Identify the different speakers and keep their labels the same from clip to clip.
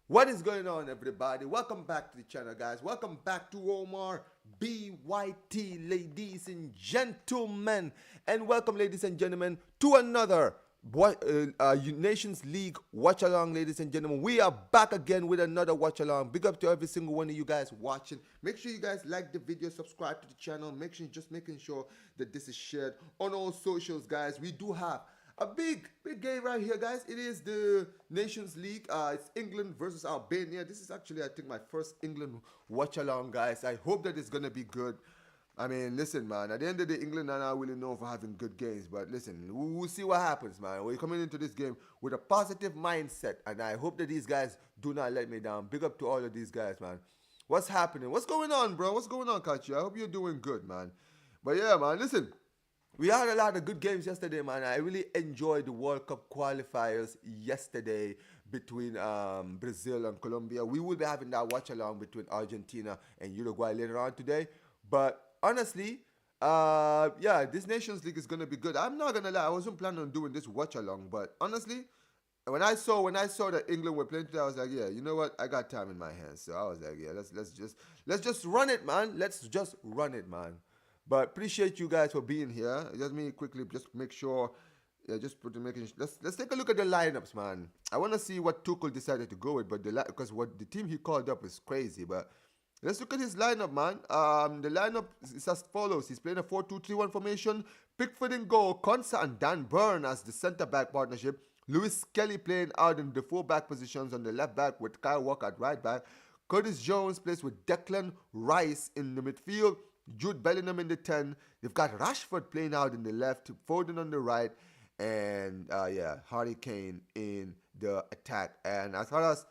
Speaker 1: What is going on, everybody? Welcome back to the channel, guys. Welcome back to Omar BYT, ladies and gentlemen. And welcome, ladies and gentlemen, to another Nations League watch along, ladies and gentlemen. We are back again with another watch along. Big up to every single one of you guys watching. Make sure you guys like the video, subscribe to the channel. Make sure just making sure that this is shared on all socials, guys. We do have a big game right here, guys. It is the Nations League. It's England versus Albania. This is actually, I think, my first England watch along, guys. I hope that it's gonna be good. I mean, listen, man. At the end of the day, England are not really known for having good games, but listen, we'll see what happens, man. We're coming into this game with a positive mindset, and I hope that these guys do not let me down. Big up to all of these guys, man. What's happening? What's going on, bro? What's going on, Kachi? I hope you're doing good, man. But yeah, man. Listen, we had a lot of good games yesterday, man. I really enjoyed the World Cup qualifiers yesterday between Brazil and Colombia. We will be having that watch along between Argentina and Uruguay later on today. But honestly, yeah, this Nations League is gonna be good. I'm not gonna lie, I wasn't planning on doing this watch along, but honestly, when I saw that England were playing today, I was like, yeah, you know what? I got time in my hands, so I was like, yeah, let's just run it, man. Let's just run it, man. But appreciate you guys for being here. Just me quickly, just make sure. Yeah, just put the making. Let's take a look at the lineups, man. I want to see what Tuchel decided to go with, but because what the team he called up is crazy. But let's look at his lineup, man. The lineup is as follows. He's playing a 4-2-3-1 formation. Pickford in goal, Konsa and Dan Burn as the centre back partnership. Lewis Kelly playing out in the full back positions on the left back with Kyle Walker at right back. Curtis Jones plays with Declan Rice in the midfield. Jude Bellingham in the 10. They've got Rashford playing out in the left, Foden on the right, and yeah, Harry Kane in the attack. And as far as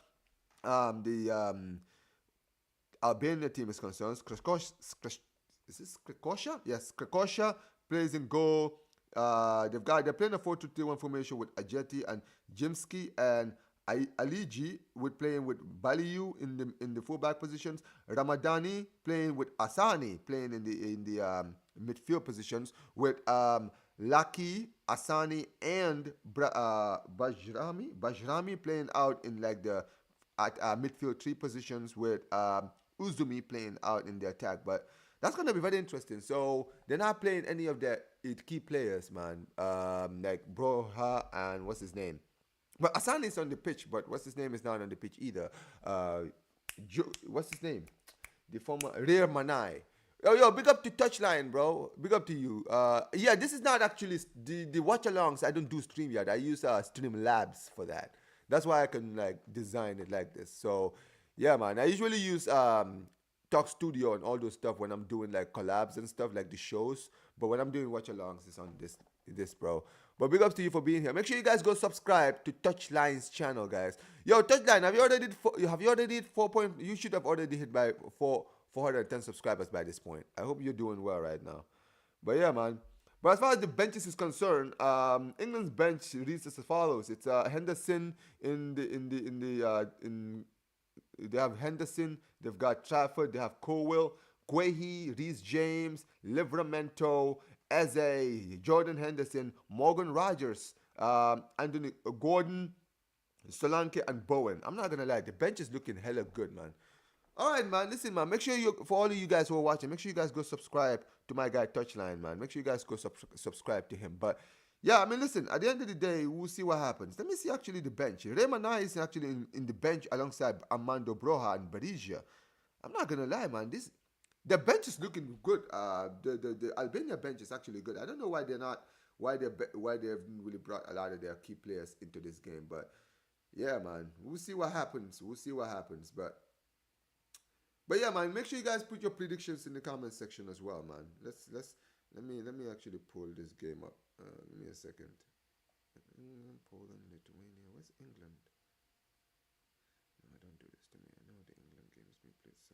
Speaker 1: the Albania team is concerned, is this Krakosha? Yes, Krakosha plays in goal. They're playing a 4-2-3-1 formation with Ajeti and Jimsky, and Aligi with playing with Baliu in the fullback positions. Ramadani playing with Asani playing in the midfield positions with Laki, Asani, and Bajrami playing out in like the at midfield three positions with Uzumi playing out in the attack. But that's gonna be very interesting. So they're not playing any of their key players, man. Like Broha and what's his name. But Asani is on the pitch, but what's his name is not on the pitch either. What's his name? The former Rear Manai. Yo, big up to Touchline, bro. Big up to you. Yeah, this is not actually the watch alongs. I don't do StreamYard. I use Streamlabs for that. That's why I can like design it like this. So, yeah, man. I usually use Talk Studio and all those stuff when I'm doing like collabs and stuff like the shows. But when I'm doing watch alongs, it's on this, bro. But big ups to you for being here. Make sure you guys go subscribe to Touchline's channel, guys. Yo, Touchline, have you already hit 4 point? You should have already hit by 410 subscribers by this point. I hope you're doing well right now. But yeah, man. But as far as the benches is concerned, England's bench reads as follows. It's Henderson in they have Henderson, they've got Trafford, they have Colwell, Guehi, Reece James, Livramento, Eze, Jordan Henderson, Morgan Rogers, Anthony Gordon, Solanke, and Bowen. I'm not gonna lie, the bench is looking hella good, man. All right, man. Listen, man. Make sure for all of you guys who are watching, make sure you guys go subscribe to my guy Touchline, man. Make sure you guys go subscribe to him. But yeah, I mean, listen. At the end of the day, we'll see what happens. Let me see actually the bench. Remana is actually in the bench alongside Armando Broja and Berija. I'm not gonna lie, man. The bench is looking good. The Albania bench is actually good. I don't know why they're not why they haven't really brought a lot of their key players into this game, but yeah, man. We'll see what happens. We'll see what happens, but yeah, man, make sure you guys put your predictions in the comment section as well, man. Let me actually pull this game up. Give me a second. England, Poland, Lithuania. Where's England? No, don't do this to me. I know the England game is being played. So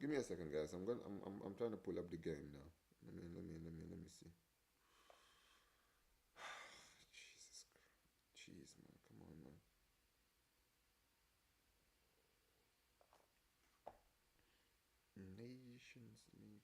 Speaker 1: give me a second, guys. I'm trying to pull up the game now. Let me see. Jesus Christ. Jeez, man. Come on, man. Nations League.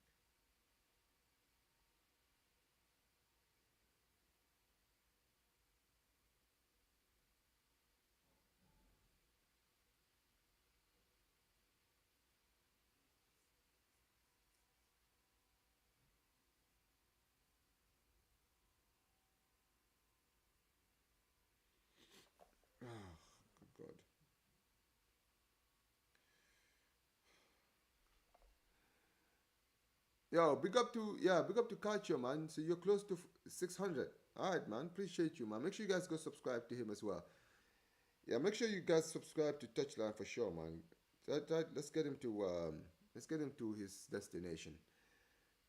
Speaker 1: Oh, good God. Yo, big up to Culture, man. So you're close to 600. All right, man. Appreciate you, man. Make sure you guys go subscribe to him as well. Yeah, make sure you guys subscribe to Touchline for sure, man. Let's get him to his destination.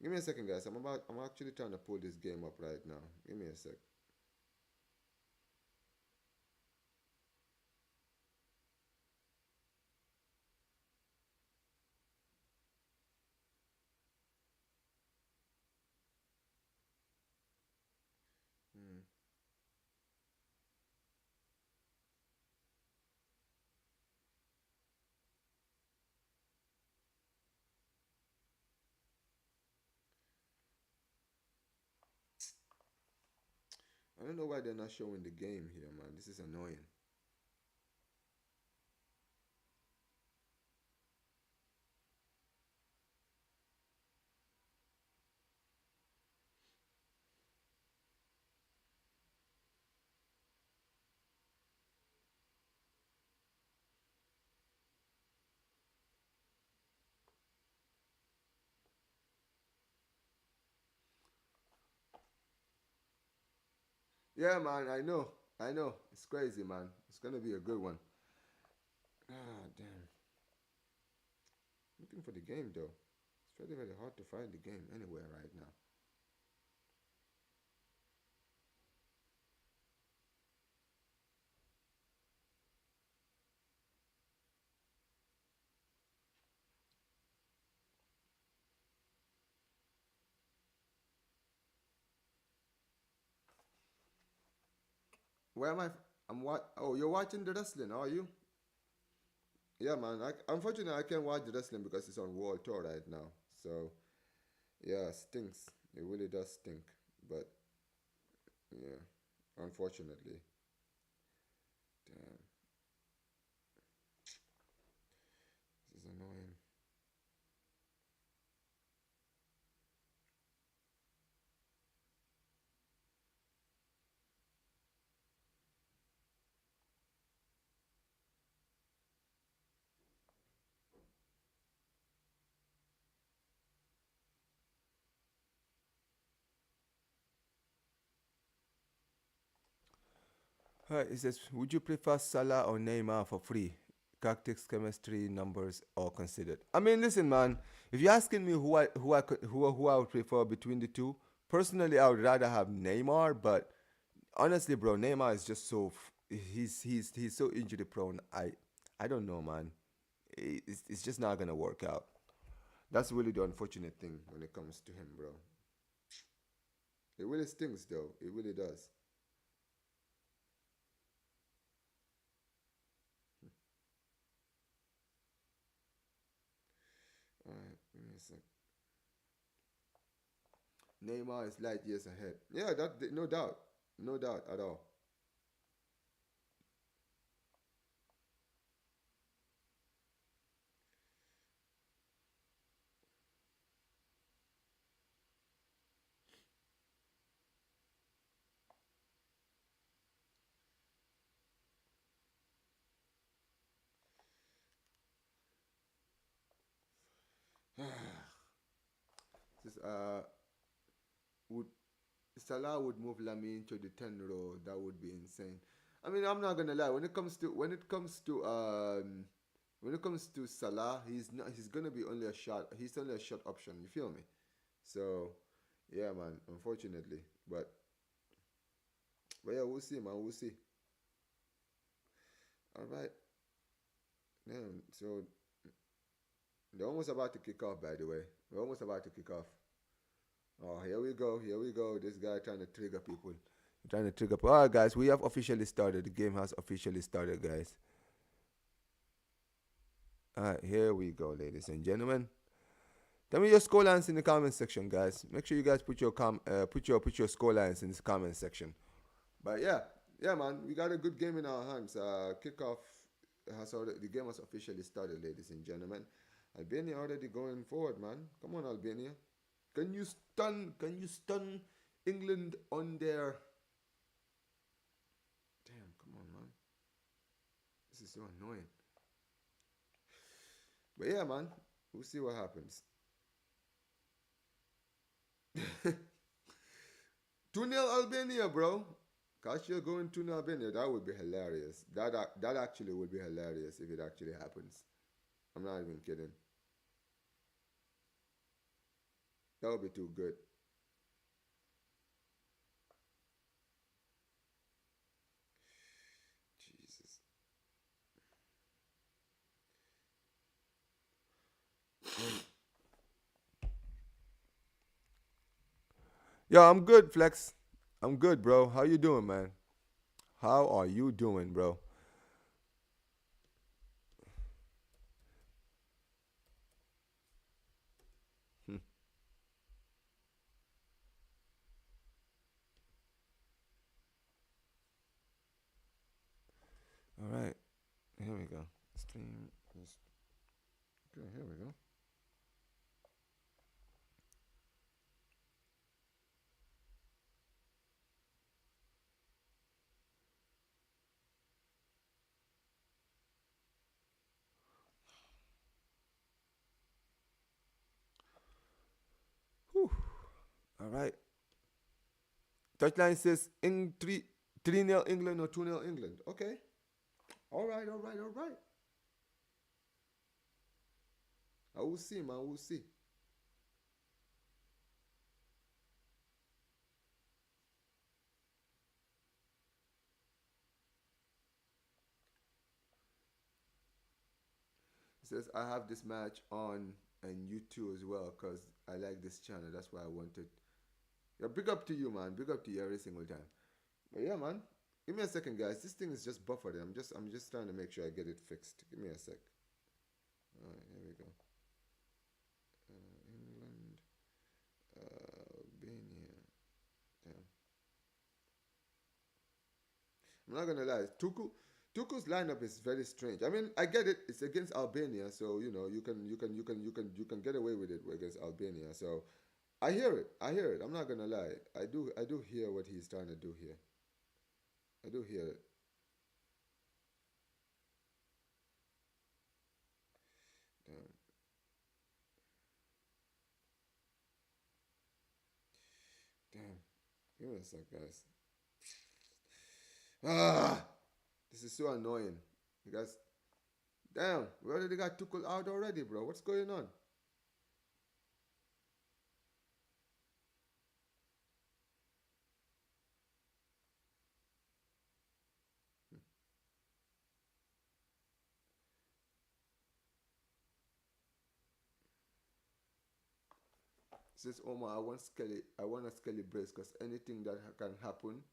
Speaker 1: Give me a second, guys. I'm actually trying to pull this game up right now. Give me a sec. Hmm. I don't know why they're not showing the game here, man. This is annoying. Yeah, man. I know. I know. It's crazy, man. It's gonna be a good one. Ah, damn. Looking for the game though. It's very, very hard to find the game anywhere right now. Where am I? I'm what? Oh, you're watching the wrestling, are you? Yeah, man. Unfortunately, I can't watch the wrestling because it's on World Tour right now. So yeah, stinks. It really does stink. But yeah, unfortunately, damn, this is annoying. It says, would you prefer Salah or Neymar for free? Tactics, chemistry, numbers, all considered. I mean, listen, man. If you're asking me who I would prefer between the two, personally, I would rather have Neymar. But honestly, bro, Neymar is just he's so injury prone. I don't know, man. It's just not gonna work out. That's really the unfortunate thing when it comes to him, bro. It really stings, though. It really does. All right, give me a sec. Neymar is light years ahead. Yeah, that no doubt, no doubt at all. This, would Salah would move Lamine to the 10 row? That would be insane. I mean, I'm not gonna lie. When it comes to Salah, he's not. He's gonna be only a shot. He's only a shot option. You feel me? So, yeah, man. Unfortunately, but yeah, we'll see, man. We'll see. All right. Damn. So they're almost about to kick off. By the way, we're almost about to kick off. Oh, here we go. Here we go. This guy trying to trigger people. Trying to trigger. All right, guys. We have officially started. The game has officially started, guys. All right, here we go, ladies and gentlemen. Tell me your score lines in the comment section, guys. Make sure you guys put your score lines in the comment section. But yeah, yeah, man, we got a good game in our hands. Kickoff has already, the game has officially started, ladies and gentlemen. Albania already going forward, man. Come on, Albania. Can you stun England on their? Damn, come on, man. This is so annoying. But yeah, man, we'll see what happens. 2-0 Albania, bro. Casio going 2-0 Albania. That would be hilarious. That actually would be hilarious if it actually happens. I'm not even kidding. That would be too good. Jesus. Yo, I'm good, Flex. I'm good, bro. How you doing, man? How are you doing, bro? Hmm. All right. Here we go. Stream. Okay, here we go. Whew. All right. Touchline says in 3-0 England or 2-0 England. Okay. All right, all right, all right. I will see, man. We'll see. It says I have this match on and you too as well because I like this channel. That's why I wanted. Yeah, big up to you, man. Big up to you every single time. But yeah, man. Give me a second, guys. This thing is just buffered. I'm just trying to make sure I get it fixed. Give me a sec. All right, here we go. England, Albania. Damn. I'm not gonna lie. Tukul's lineup is very strange. I mean, I get it. It's against Albania, so you can get away with it against Albania. So I hear it. I hear it. I'm not gonna lie. I do hear what he's trying to do here. I do hear it. Damn. Damn. Give me a sec, guys. Ah, this is so annoying. You guys, damn, we already got Tukul out already, bro. What's going on? Says Omar, I want Skelly. I want a Skelly brace because anything that can happen.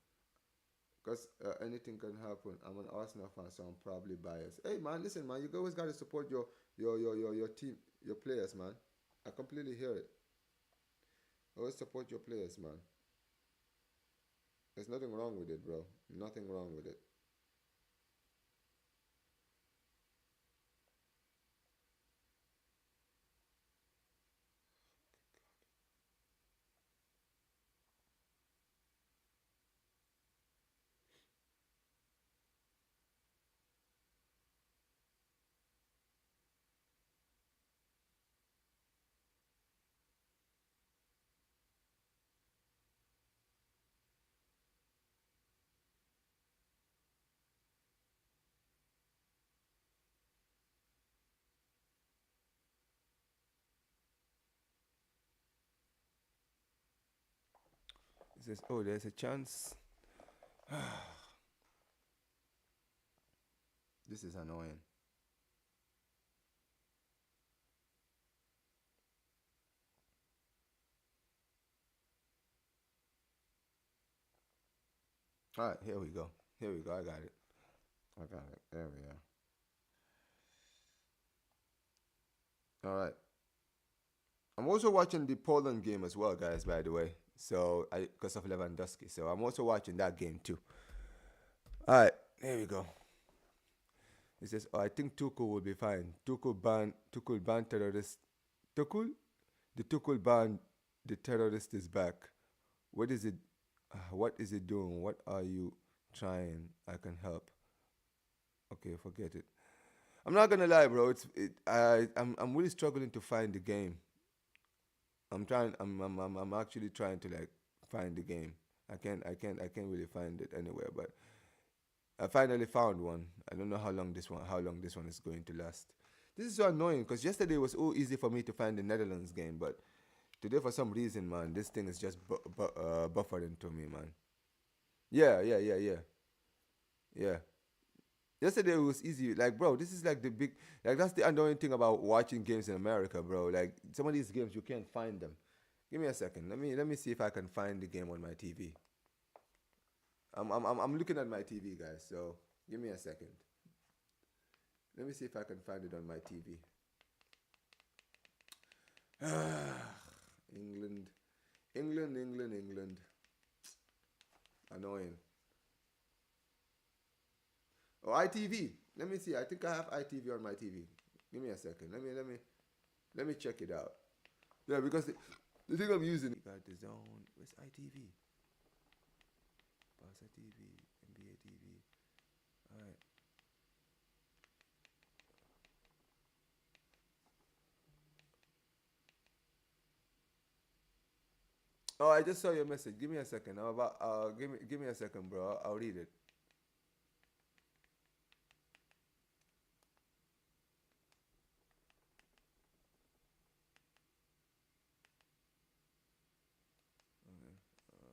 Speaker 1: Because anything can happen. I'm an Arsenal fan, so I'm probably biased. Hey man, listen man, you always gotta support your team, your players, man. I completely hear it. Always support your players, man. There's nothing wrong with it, bro. Nothing wrong with it. He says, oh, there's a chance. This is annoying. All right, here we go. Here we go. I got it. I got it. There we are. All right. I'm also watching the Poland game as well, guys. By the way, so because of Lewandowski, so I'm also watching that game too. All right, here we go. He says, "Oh, I think Tuchel will be fine. Tuchel ban terrorist. Tuchel, the Tuchel ban the terrorist is back. What is it? What is it doing? What are you trying? I can help. Okay, forget it. I'm not gonna lie, bro. I'm really struggling to find the game. I'm actually trying to like find the game. I can't really find it anywhere, but I finally found one. I don't know how long this one is going to last. This is so annoying because yesterday was so easy for me to find the Netherlands game, but today for some reason, man, this thing is just buffering to me, man. Yeah, yeah, yeah, yeah, yeah. Yesterday it was easy. Like, bro, this is like the big, like that's the annoying thing about watching games in America, bro. Like some of these games you can't find them. Give me a second. Let me see if I can find the game on my TV. I'm looking at my TV, guys. So give me a second. Let me see if I can find it on my TV. England, England. Annoying. Oh, ITV. Let me see. I think I have ITV on my TV. Give me a second. Let me check it out. Yeah, because the thing I'm using. Got the zone. Where's ITV? Barca TV, NBA TV. All right. Oh, I just saw your message. Give me a second. I'm about. Give me a second, bro. I'll read it. Okay.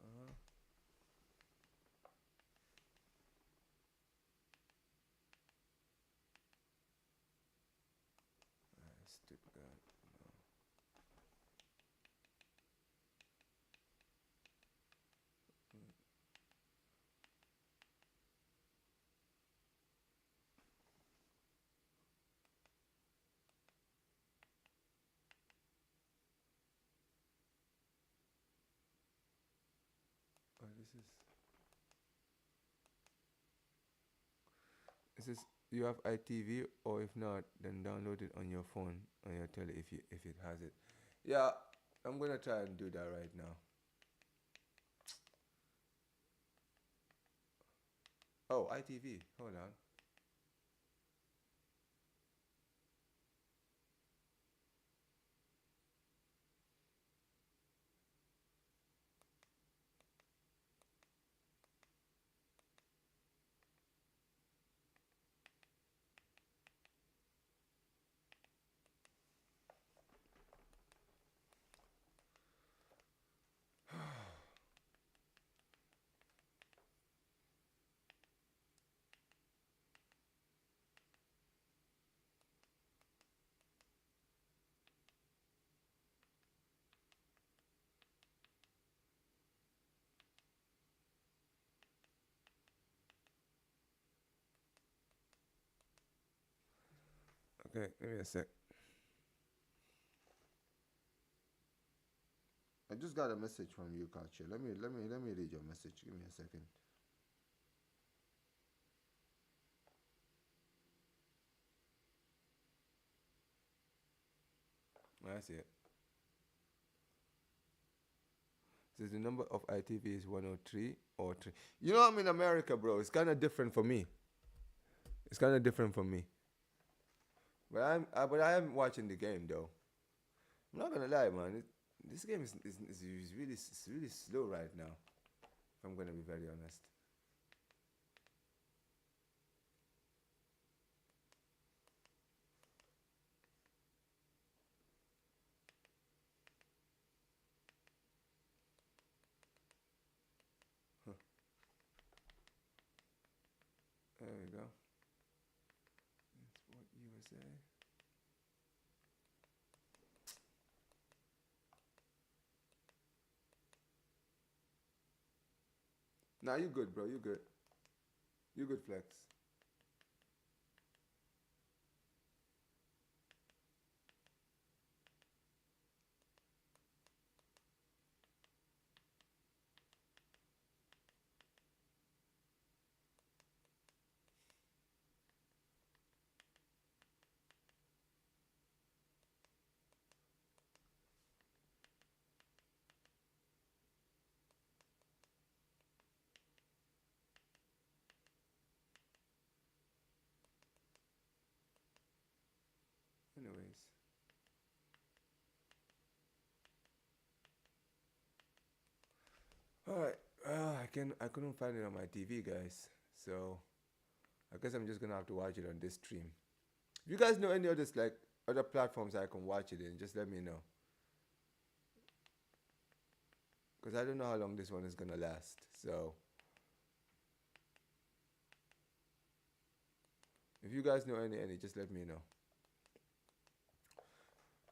Speaker 1: Uh-huh. Stupid guy. No. Oh, this is you have ITV, or if not, then download it on your phone on your telly if it has it. Yeah, I'm gonna try and do that right now. Oh, ITV. Hold on. Okay, give me a sec. I just got a message from you, Culture. Let me read your message. Give me a second. I see it. Says the number of ITV is 103 or 3. You know, I'm in America, bro. It's kind of different for me. It's kind of different for me. But I am watching the game though. I'm not gonna lie, man. This game is really slow right now. If I'm gonna be very honest. Huh. There we go. Sport USA. Nah, you good, bro. You good. You good, Flex. All right. I couldn't find it on my TV, guys. So I guess I'm just gonna have to watch it on this stream. If you guys know any others like other platforms I can watch it in, just let me know. Cause I don't know how long this one is gonna last. So if you guys know any, just let me know.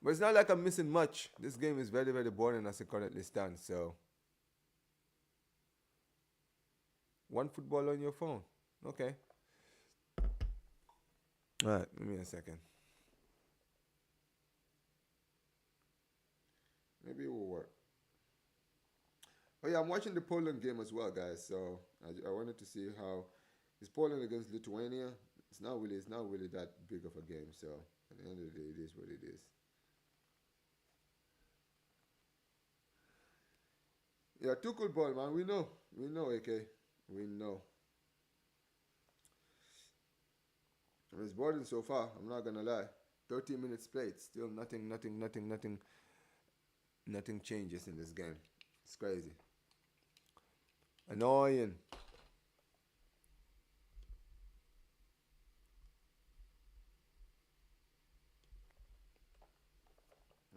Speaker 1: But it's not like I'm missing much. This game is very, very boring as it currently stands. So one football on your phone. Okay. All right. Give me a second. Maybe it will work. Oh yeah, I'm watching the Poland game as well, guys. So I wanted to see how it's Poland against Lithuania. It's not really that big of a game. So at the end of the day, it is what it is. Yeah, too cool ball, man. We know, AK. We know. It's boring so far. I'm not gonna lie. 13 minutes played, still nothing changes in this game. It's crazy. Annoying.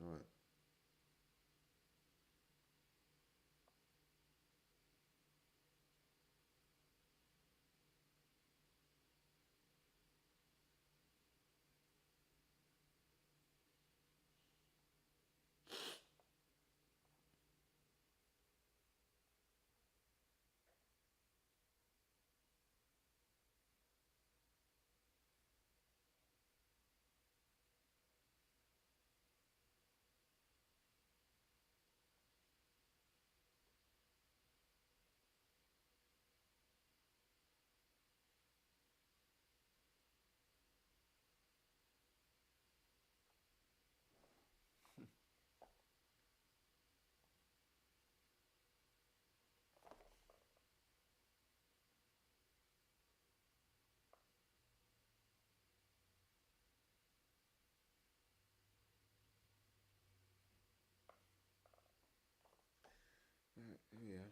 Speaker 1: All right. Yeah.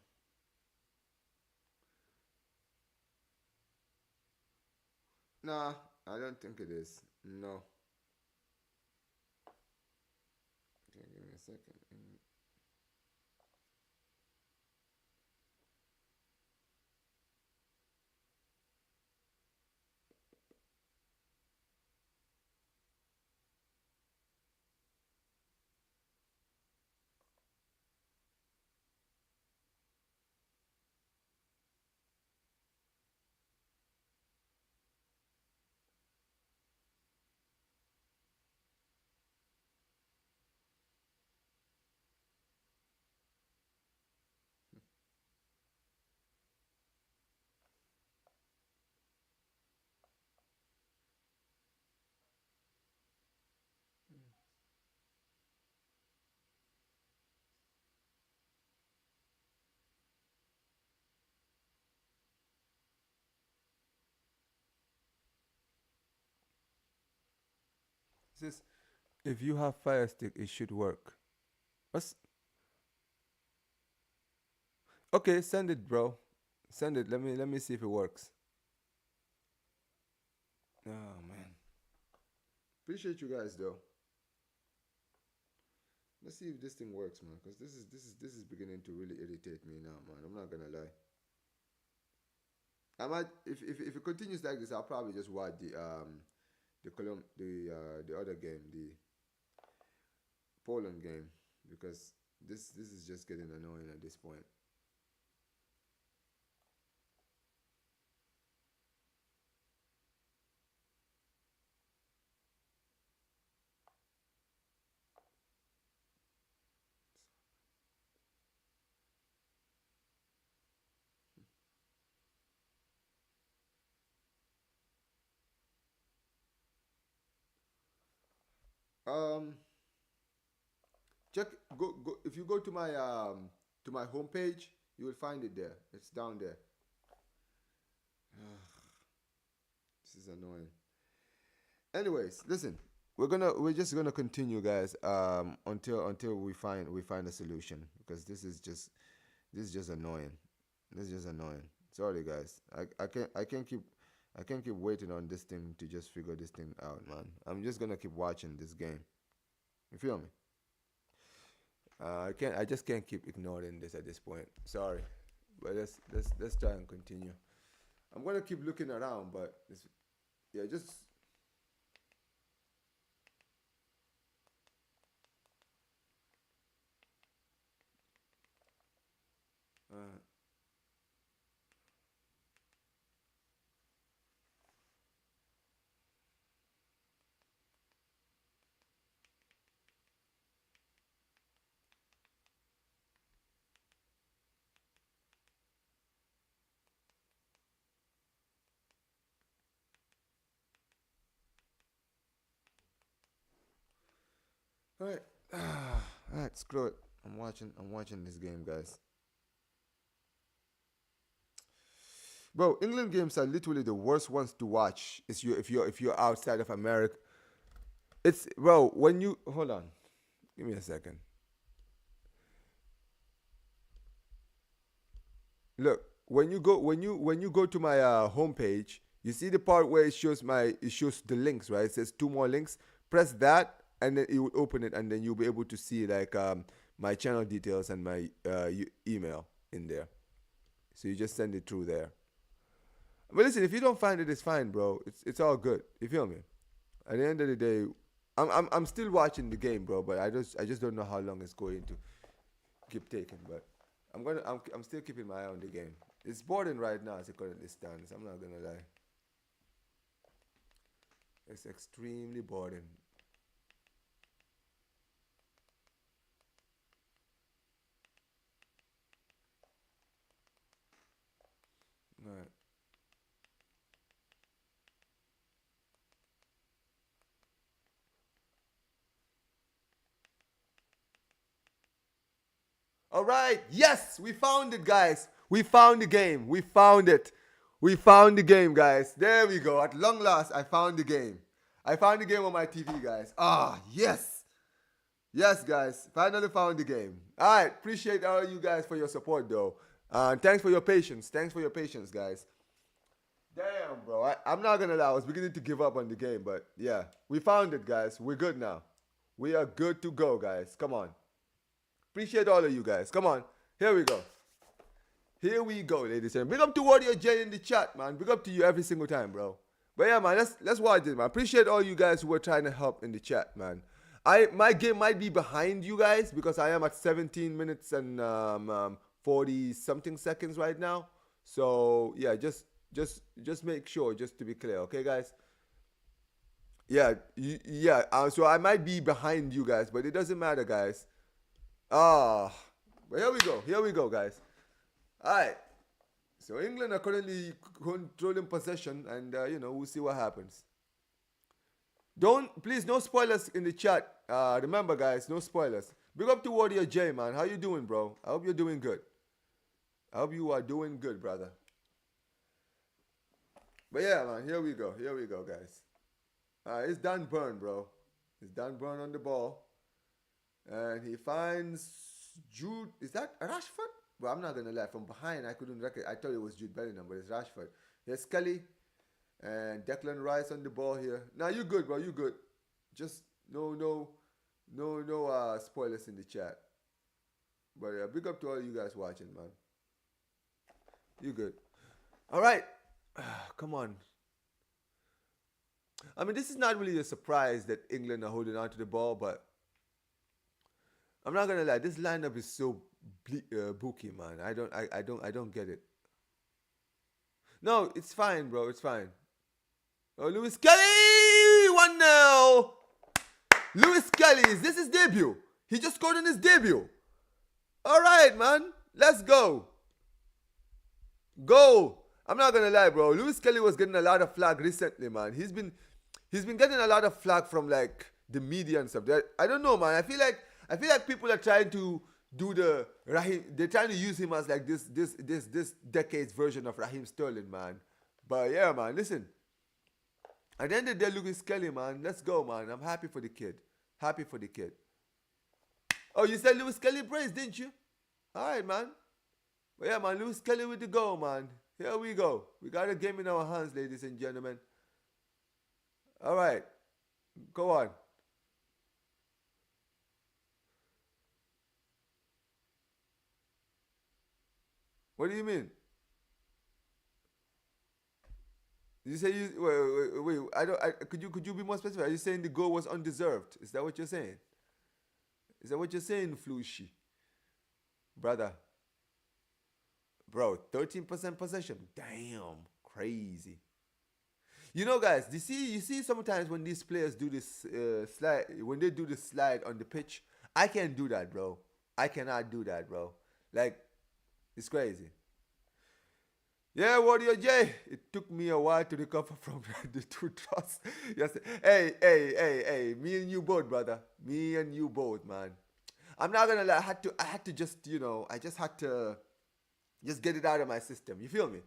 Speaker 1: Nah, I don't think it is. No. Okay, give me a second. It says if you have Fire Stick, it should work. What's okay? Send it, bro. Send it. Let me see if it works. Oh man. Appreciate you guys though. Let's see if this thing works, man. Cause this is beginning to really irritate me now, man. I'm not gonna lie. I might if it continues like this, I'll probably just watch the other game, the Poland game, because this is just getting annoying at this point. Um, check go if you go to my homepage, you will find it there. It's down there. This is annoying. Anyways, listen, we're just gonna continue, guys. Until we find a solution because this is just This is just annoying. This is just annoying. Sorry, guys. I can't keep waiting on this thing to just figure this thing out, man. I'm just gonna keep watching this game. You feel me? I just can't keep ignoring this at this point. Sorry, but let's try and continue. I'm gonna keep looking around, but yeah, just uh, all right. All right, screw it. I'm watching this game, guys. Bro, England games are literally the worst ones to watch. It's you if you're outside of America. It's bro when you hold on, give me a second. Look, when you go to my homepage, you see the part where it shows the links, right? It says two more links. Press that, and then it will open it, and then you'll be able to see like my channel details and my email in there. So you just send it through there. But listen, if you don't find it, it's fine, bro. It's all good. You feel me? At the end of the day, I'm still watching the game, bro. But I just don't know how long it's going to keep taking. But I'm still keeping my eye on the game. It's boring right now as it currently stands. I'm not gonna lie. It's extremely boring. Right. All right. Yes, we found it, guys. We found the game. We found it. We found the game, guys. There we go. At long last, I found the game. I found the game on my TV, guys. Ah, yes. Yes, guys. Finally found the game. All right. Appreciate all of you guys for your support, though. And thanks for your patience. Thanks for your patience, guys. Damn, bro. I'm not going to lie. I was beginning to give up on the game, but yeah. We found it, guys. We're good now. We are good to go, guys. Come on. Appreciate all of you guys. Come on. Here we go. Here we go, ladies and big up to Warrior J in the chat, man. Big up to you every single time, bro. But yeah, man, let's watch this, man. Appreciate all you guys who are trying to help in the chat, man. My game might be behind you guys because I am at 17 minutes and 40 something seconds right now. So yeah, just make sure, just to be clear, okay, guys. Yeah, yeah. So I might be behind you guys, but it doesn't matter, guys. Ah, but here we go. Here we go, guys. All right. So England are currently controlling possession, and we'll see what happens. Please, no spoilers in the chat. Remember, guys, no spoilers. Big up to Warrior J, man. How you doing, bro? I hope you're doing good. I hope you are doing good, brother. But yeah, man, here we go. Here we go, guys. It's Dan Burn, bro. It's Dan Burn on the ball. And he finds Jude. Is that Rashford? Well, I'm not going to lie. From behind, I couldn't recognize. I thought it was Jude Bellingham, but it's Rashford. Here's Kelly. And Declan Rice on the ball here. Now, you good, bro. You good. Just no spoilers in the chat. But yeah, big up to all you guys watching, man. You good. All right. Come on. I mean, this is not really a surprise that England are holding on to the ball, but I'm not gonna lie. This lineup is so booky, man. I don't get it. No, it's fine, bro. It's fine. Oh, Lewis Kelly, 1-0. Lewis Kelly, is this his debut? He just scored in his debut. All right, man. Let's go. Go. I'm not gonna lie, bro. Lewis Kelly was getting a lot of flag recently, man. He's been getting a lot of flag from like the media and stuff. I don't know, man. I feel like people are trying to do the Raheem. They're trying to use him as like this decade's version of Raheem Sterling, man. But yeah, man. Listen. At the end of the day, Lewis Kelly, man. Let's go, man. I'm happy for the kid. Happy for the kid. Oh, you said Lewis Kelly praise, didn't you? All right, man. But yeah, man, Lewis Kelly with the goal, man. Here we go. We got a game in our hands, ladies and gentlemen. All right, go on. What do you mean? You say you wait. I don't. Could you be more specific? Are you saying the goal was undeserved? Is that what you're saying? Is that what you're saying, Flushy, brother? Bro, 13% possession. Damn, crazy. You know, guys, you see sometimes when these players do this slide, when they do this slide on the pitch, I can't do that, bro. I cannot do that, bro. Like, it's crazy. Yeah, Warrior J. It took me a while to recover from the two thrusts. Yes. Hey. Me and you both, brother. Me and you both, man. I'm not gonna lie. I had to just, I just had to just get it out of my system. You feel me?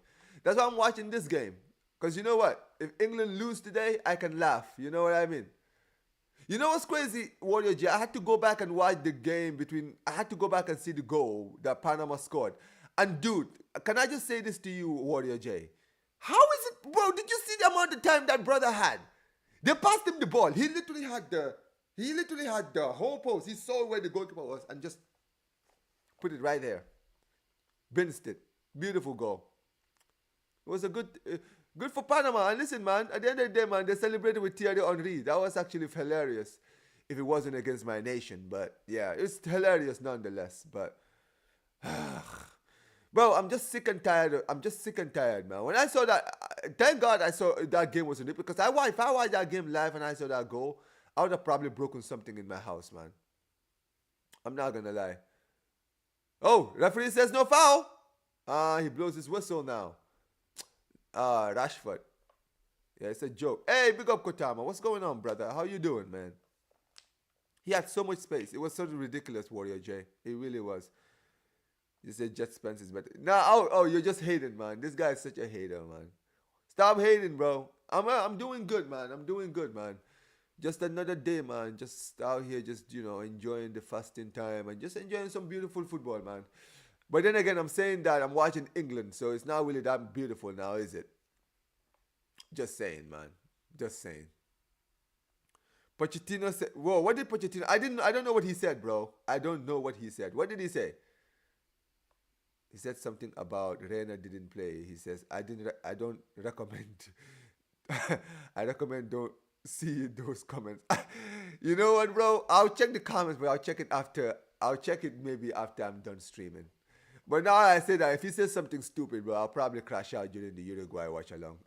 Speaker 1: That's why I'm watching this game. Cause you know what? If England lose today, I can laugh. You know what I mean? You know what's crazy, Warrior J? I had to go back and watch the game between. I had to go back and see the goal that Panama scored. And dude, can I just say this to you, Warrior J? How is it, bro? Did you see the amount of time that brother had? They passed him the ball. He literally had the whole post. He saw where the goalkeeper was and just put it right there. Binced it. Beautiful goal. It was a good for Panama. And listen, man, at the end of the day, man, they celebrated with Thierry Henry. That was actually hilarious if it wasn't against my nation. But yeah, it's hilarious nonetheless. But bro, I'm just sick and tired. I'm just sick and tired, man. When I saw that, thank God I saw that game was in it because if I watched that game live and I saw that goal, I would have probably broken something in my house, man. I'm not gonna lie. Oh, referee says no foul. He blows his whistle now. Rashford. Yeah, it's a joke. Hey, big up Kotama. What's going on, brother? How you doing, man? He had so much space. It was sort of ridiculous, Warrior J. It really was. You said Jet Spence is better. Nah, you're just hating, man. This guy is such a hater, man. Stop hating, bro. I'm doing good, man. I'm doing good, man. Just another day, man. Just out here, just enjoying the fasting time and just enjoying some beautiful football, man. But then again, I'm saying that I'm watching England, so it's not really that beautiful now, is it? Just saying, man. Just saying. Pochettino said, "Whoa, what did Pochettino? I don't know what he said, bro. I don't know what he said. What did he say? He said something about Reina didn't play. He says, I don't recommend. I recommend don't see those comments. You know what, bro? I'll check the comments, but I'll check it after. I'll check it maybe after I'm done streaming. But now I say that if he says something stupid, bro, I'll probably crash out during the Uruguay watch along.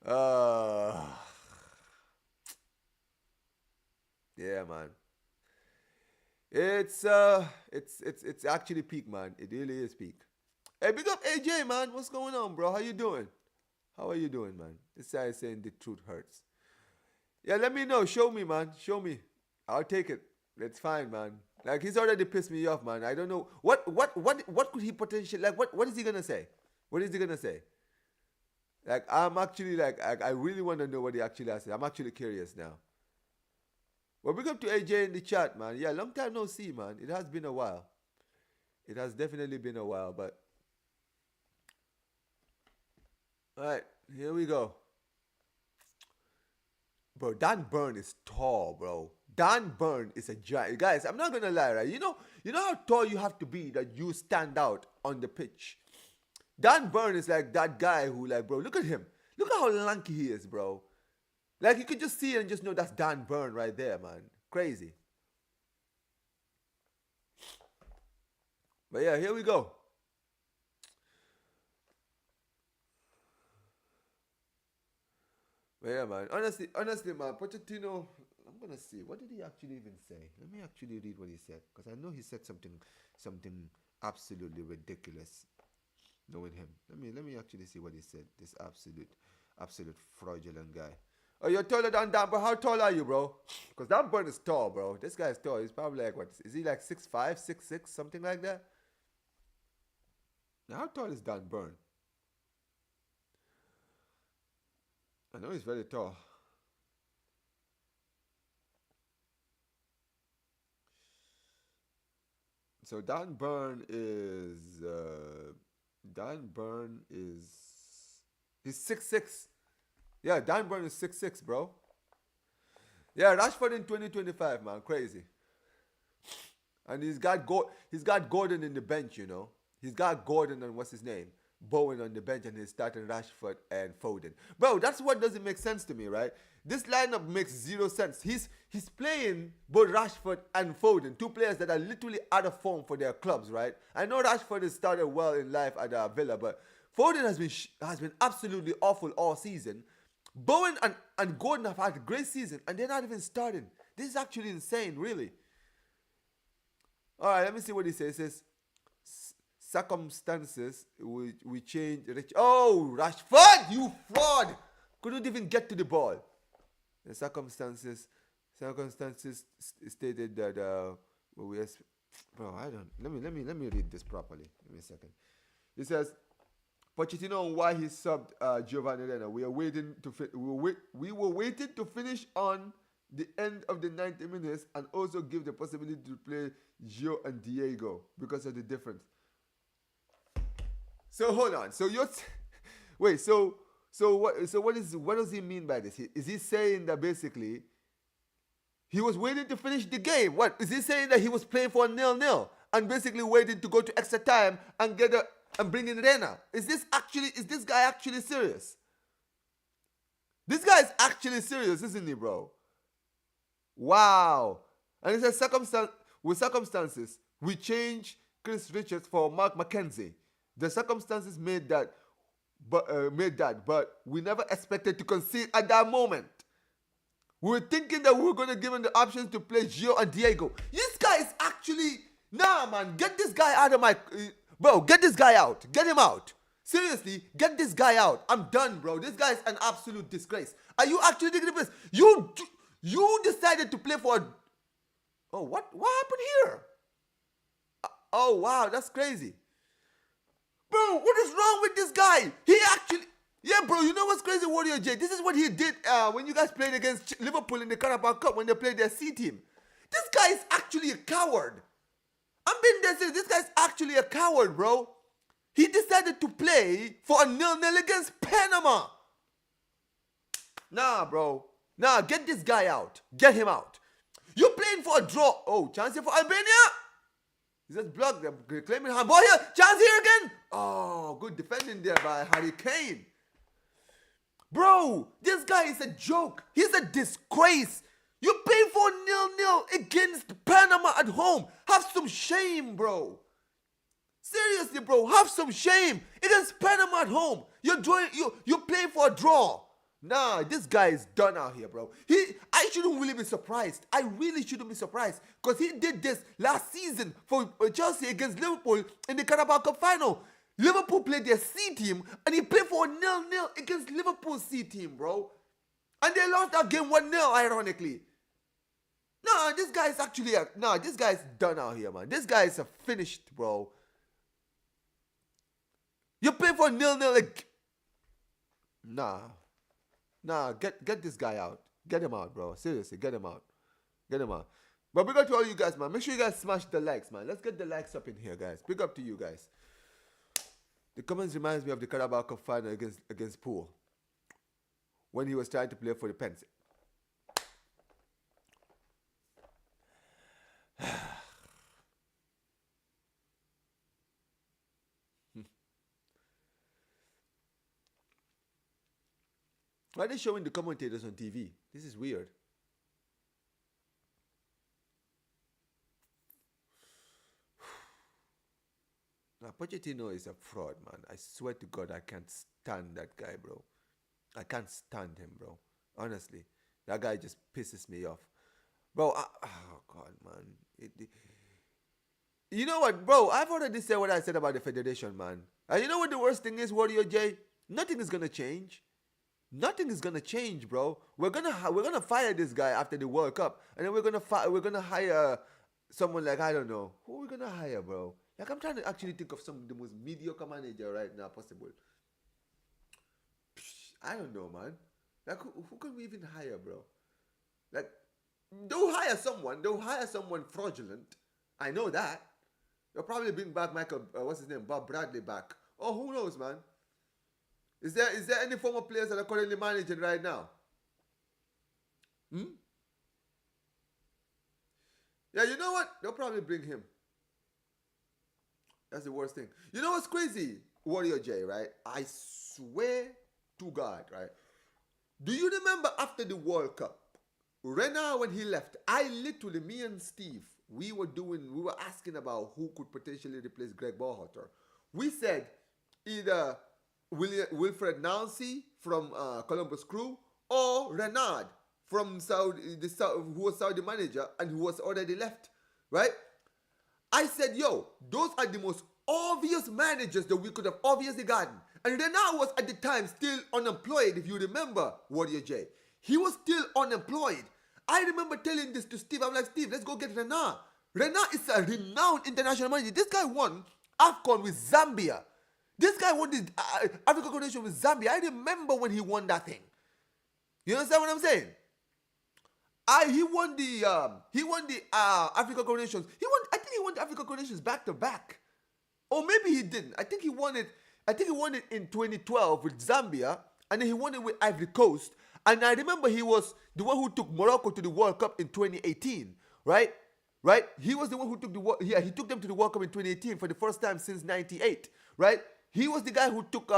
Speaker 1: uh, yeah, man. It's actually peak, man. It really is peak. Hey, big up AJ, man. What's going on, bro? How you doing? How are you doing, man? This guy is saying the truth hurts. Yeah, let me know. Show me, man. Show me. I'll take it. That's fine, man. Like he's already pissed me off, man. I don't know what could he potentially like. What is he gonna say? What is he gonna say? Like I'm actually like I really want to know what he actually has to say. I'm actually curious now. Well, big up to AJ in the chat, man. Yeah, long time no see, man. It has been a while. It has definitely been a while, but all right, here we go. Bro, Dan Burn is tall, bro. Dan Burn is a giant. Guys, I'm not gonna lie, right? You know how tall you have to be that you stand out on the pitch. Dan Burn is like that guy who, like, bro, look at him. Look at how lanky he is, bro. Like, you could just see it and just know that's Dan Burn right there, man. Crazy. But yeah, here we go. But yeah, man. Honestly, man, Pochettino, I'm gonna see. What did he actually even say? Let me actually read what he said. Because I know he said something absolutely ridiculous. Knowing him. Let me actually see what he said. This absolute fraudulent guy. Oh, you're taller than Dan, but how tall are you, bro? Because Dan Burn is tall, bro. This guy is tall. He's probably like, what? Is he like 6'5", 6'6", something like that? Now, how tall is Dan Burn? I know he's very tall. So Dan Burn is Dan Burn is he's 6'6". Yeah, Dan Burn is 6'6", bro. Yeah, Rashford in 2025, man, crazy. And he's got Gordon in the bench, you know. He's got Gordon and what's his name? Bowen on the bench, and he's starting Rashford and Foden. Bro, that's what doesn't make sense to me, right? This lineup makes zero sense. He's playing both Rashford and Foden, two players that are literally out of form for their clubs, right? I know Rashford has started well in life at Villa, but Foden has been absolutely awful all season. Bowen and Gordon have had a great season, and they're not even starting. This is actually insane, really. All right, let me see what he says. It says circumstances we change. Oh, Rashford, you fraud! Couldn't even get to the ball. The circumstances stated that we bro, I don't. Let me read this properly. Give me a second. It says Pochettino on why he subbed Giovanni Reina. We were waiting to finish on the end of the 90 minutes and also give the possibility to play Gio and Diego because of the difference. So hold on. So you're wait. So what does he mean by this? Is he saying that basically he was waiting to finish the game? What is he saying, that he was playing for a 0-0 and basically waiting to go to extra time and bring in Reina? Is this guy actually serious? This guy is actually serious, isn't he, bro? Wow. And it says circumstances, we change Chris Richards for Mark McKenzie. The circumstances made that, but we never expected to concede at that moment. We were thinking that we were going to give him the options to play Gio and Diego. This guy is actually, nah, man, get this guy out of my, bro, get this guy out. Get him out. Seriously, get this guy out. I'm done, bro. This guy is an absolute disgrace. Are you actually taking the piss? You decided to play for oh, what happened here? Oh, wow, that's crazy. Bro, what is wrong with this guy? He actually, yeah, bro, you know what's crazy, Warrior J? This is what he did when you guys played against Liverpool in the Carabao Cup when they played their C team. This guy is actually a coward. I'm being dead serious. This guy's actually a coward, bro. He decided to play for a 0-0 against Panama. Nah, bro. Nah, get this guy out. Get him out. You're playing for a draw. Oh, chance here for Albania. He just blocked them. Claiming handball here. Chance here again. Oh, good defending there by Harry Kane. Bro, this guy is a joke. He's a disgrace. You're playing for 0-0 against Panama at home. Have some shame, bro. Seriously, bro. Have some shame. Against Panama at home. You're playing for a draw. Nah, this guy is done out here, bro. I shouldn't really be surprised. I really shouldn't be surprised. Because he did this last season for Chelsea against Liverpool in the Carabao Cup final. Liverpool played their C team and he played for a 0-0 against Liverpool's C team, bro. And they lost that game 1-0, ironically. Nah, this guy is actually this guy is done out here, man. This guy is a finished, bro. You play for 0-0 like, Nah, get this guy out. Get him out, bro. Seriously, get him out. Get him out. But big up to all you guys, man. Make sure you guys smash the likes, man. Let's get the likes up in here, guys. Big up to you guys. The comments reminds me of the Carabao Cup final against Poole when he was trying to play for the Pens. Why are they showing the commentators on TV? This is weird. Now, Pochettino is a fraud, man. I swear to God, I can't stand that guy, bro. I can't stand him, bro. Honestly. That guy just pisses me off. Bro, oh, God, man. You know what, bro? I've already said what I said about the Federation, man. And you know what the worst thing is, Warrior J? Nothing is going to change. Nothing is gonna change, bro. We're gonna fire this guy after the World Cup, and then we're gonna hire someone like, I don't know, who are we gonna hire, bro? Like, I'm trying to actually think of the most mediocre manager right now possible. I don't know, man. Like, who can we even hire, bro? Like, they'll hire someone fraudulent. I know that. They'll probably bring back Michael, what's his name, Bob Bradley back. Oh, who knows, man? Is there any former players that are currently managing right now? Hmm? Yeah, you know what? They'll probably bring him. That's the worst thing. You know what's crazy? Warrior J, right? I swear to God, right? Do you remember after the World Cup, Renard when he left, me and Steve, we were asking about who could potentially replace Greg Berhalter. We said either Wilfred Nancy from Columbus Crew or Renard from who was Saudi manager and who was already left, right? I said, yo, those are the most obvious managers that we could have obviously gotten. And Renard was at the time still unemployed, if you remember, Warrior J. He was still unemployed. I remember telling this to Steve. I'm like, Steve, let's go get Renard. Renard is a renowned international manager. This guy won AFCON with Zambia. This guy won the Africa Coronation with Zambia. I remember when he won that thing. You understand what I'm saying? He won the Africa Coronations. I think he won the Africa Coronations back to back. Or maybe he didn't. I think he won it in 2012 with Zambia, and then he won it with Ivory Coast. And I remember he was the one who took Morocco to the World Cup in 2018, right? Right? He was the one who took he took them to the World Cup in 2018 for the first time since '98, right? He was the guy who took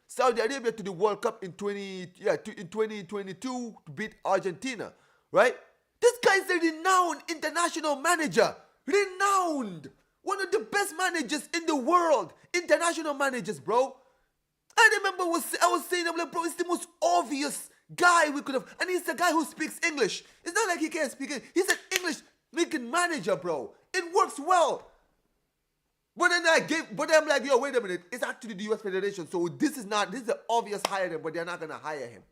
Speaker 1: Saudi Arabia to the World Cup in 2022 to beat Argentina, right? This guy is a renowned international manager. Renowned. One of the best managers in the world. International managers, bro. I remember I was saying, I'm like, bro, it's the most obvious guy we could have. And he's the guy who speaks English. It's not like he can't speak it. He's an English-speaking manager, bro. It works well. But then I'm like, yo, wait a minute. It's actually the US Federation. So this is the obvious hire, but they're not going to hire him.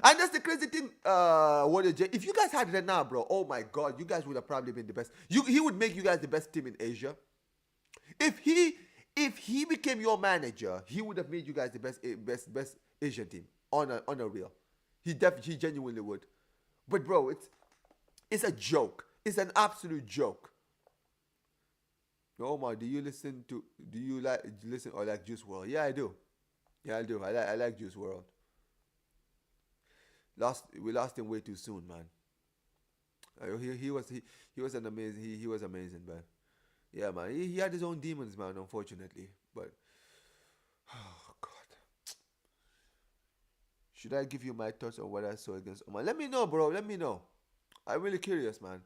Speaker 1: And that's the crazy thing, Warrior J. If you guys had Renard, bro, oh my God, you guys would have probably been the best. He would make you guys the best team in Asia. If he became your manager, he would have made you guys the best Asian team on a real. He genuinely would. But bro, it's a joke. It's an absolute joke. Omar, do you listen or like Juice WRLD? Yeah, I do. Yeah, I do. I like Juice WRLD. We lost him way too soon, man. He was an amazing. He was amazing, man. Yeah, man. He had his own demons, man. Unfortunately, but oh God, should I give you my thoughts on what I saw against Oman? Let me know, bro. Let me know. I'm really curious, man.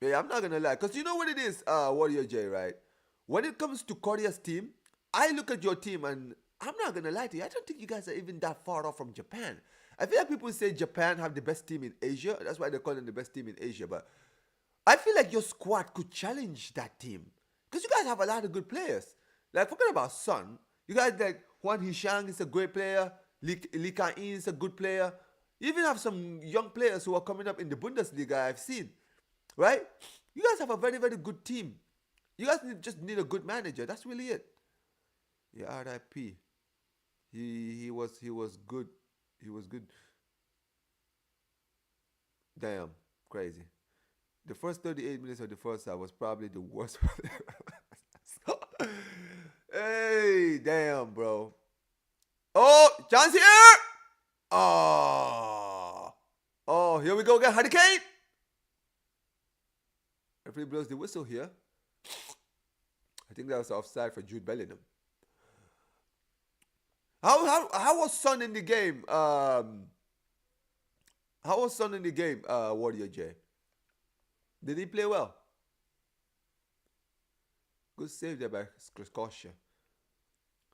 Speaker 1: Yeah, I'm not gonna lie, cause you know what it is, Warrior J, right? When it comes to Korea's team, I look at your team and I'm not gonna lie to you. I don't think you guys are even that far off from Japan. I feel like people say Japan have the best team in Asia. That's why they call them the best team in Asia. But I feel like your squad could challenge that team because you guys have a lot of good players. Like forget about Son. You guys like Juan Hishang is a great player. Lee Ka-in is a good player. You even have some young players who are coming up in the Bundesliga. I've seen, right? You guys have a very very good team. You guys just need a good manager. That's really it. Yeah, R.I.P. He was good. He was good. Damn, crazy. The first 38 minutes of the first half was probably the worst. Hey, damn, bro. Oh, chance here. Oh, here we go again. Hurricane. Referee blows the whistle here. I think that was offside for Jude Bellingham. How was Son in the game? How was Son in the game, Warrior J? Did he play well? Good save there by Scotia.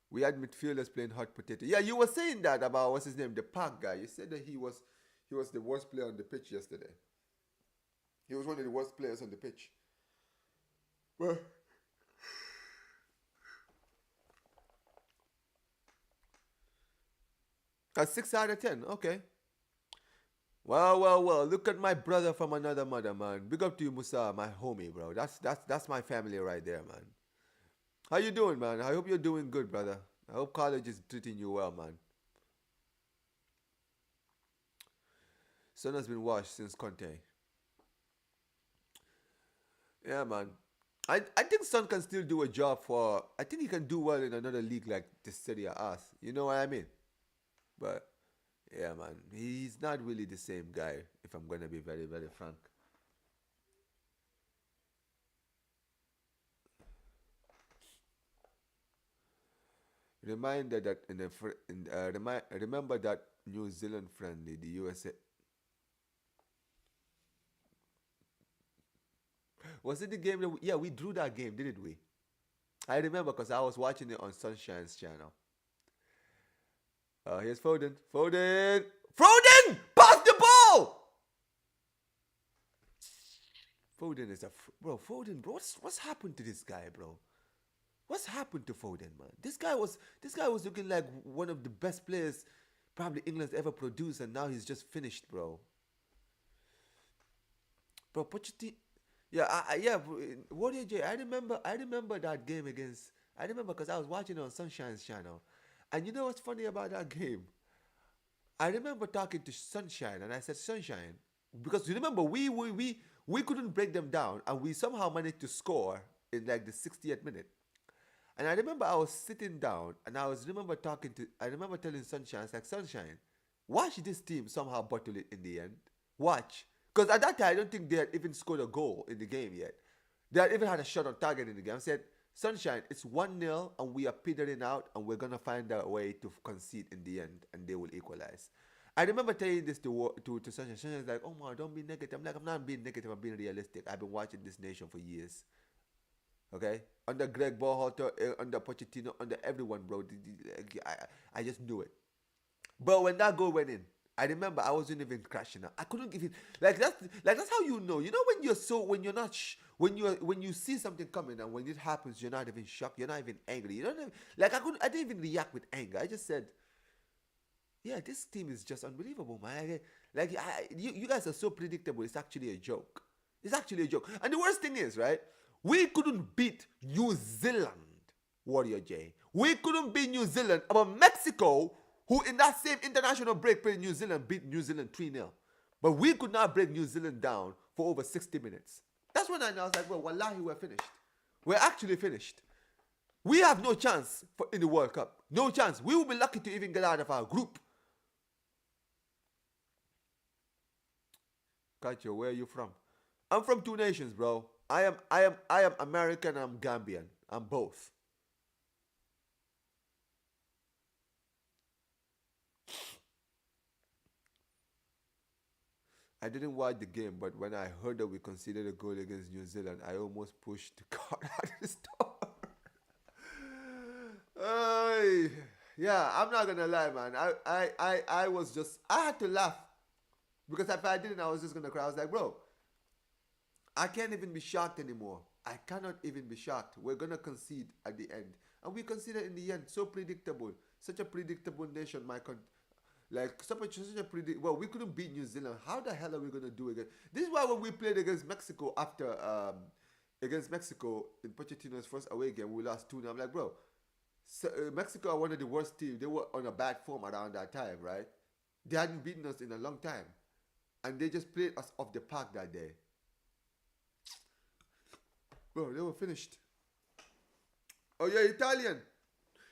Speaker 1: We had midfielders playing hot potato. Yeah, you were saying that about what's his name, the Park guy. You said that he was the worst player on the pitch yesterday. He was one of the worst players on the pitch. Well, a 6 out of 10. Okay. Well. Look at my brother from another mother, man. Big up to you, Musa, my homie, bro. That's my family right there, man. How you doing, man? I hope you're doing good, brother. I hope college is treating you well, man. Son has been washed since Conte. Yeah, man. I think Son can still do a job for. I think he can do well in another league like the Serie A. You know what I mean? But yeah, man, he's not really the same guy. If I'm gonna be very, very frank. Reminder that remember that New Zealand friendly, the USA. Was it the game that yeah, we drew that game, didn't we? I remember because I was watching it on Sunshine's channel. Here's Foden. Foden! Foden! Pass the ball! Foden is bro. Foden, bro. What's happened to this guy, bro? What's happened to Foden, man? This guy was looking like one of the best players probably England's ever produced, and now he's just finished, bro. Bro, Pochettino. Yeah, yeah, Warrior J. I remember that game against. I remember because I was watching it on Sunshine's channel, and you know what's funny about that game? I remember talking to Sunshine, and I said, Sunshine, because you remember we couldn't break them down, and we somehow managed to score in like the 60th minute. And I remember I was sitting down, and I remember telling Sunshine, I was like, Sunshine, watch this team somehow bottle it in the end. Watch. Because at that time, I don't think they had even scored a goal in the game yet. They had even had a shot on target in the game. I said, Sunshine, it's 1-0, and we are petering out, and we're going to find a way to concede in the end, and they will equalize. I remember telling this to Sunshine. Sunshine's like, oh, man, don't be negative. I'm like, I'm not being negative. I'm being realistic. I've been watching this nation for years. Okay? Under Greg Berhalter, under Pochettino, under everyone, bro. I just knew it. But when that goal went in, I remember I wasn't even crashing out. I couldn't give it that's how you know. You know when you're not when you see something coming, and when it happens you're not even shocked, you're not even angry. You don't even, I didn't even react with anger. I just said, yeah, this team is just unbelievable, man. You guys are so predictable. It's actually a joke. It's actually a joke. And the worst thing is, right? We couldn't beat New Zealand, Warrior J. We couldn't beat New Zealand. But Mexico, who in that same international break played New Zealand, beat New Zealand 3-0. But we could not break New Zealand down for over 60 minutes. That's when I was like, well, wallahi, we're finished. We're actually finished. We have no chance in the World Cup. No chance. We will be lucky to even get out of our group. Kacho, where are you from? I'm from two nations, bro. I am American, I'm Gambian. I'm both. I didn't watch the game, but when I heard that we conceded a goal against New Zealand, I almost pushed the car out of the store. Yeah, I'm not gonna lie, man. I was just, I had to laugh because if I didn't, I was just gonna cry. I was like, bro, I can't even be shocked anymore. I cannot even be shocked. We're gonna concede at the end, and we conceded in the end. So predictable, such a predictable nation, my country. Like such a well, we couldn't beat New Zealand. How the hell are we gonna do again? This is why when we played against Mexico against Mexico in Pochettino's first away game, we lost 2-0. I'm like, bro, Mexico are one of the worst teams. They were on a bad form around that time, right? They hadn't beaten us in a long time, and they just played us off the park that day. Bro, they were finished. Oh, you're Italian.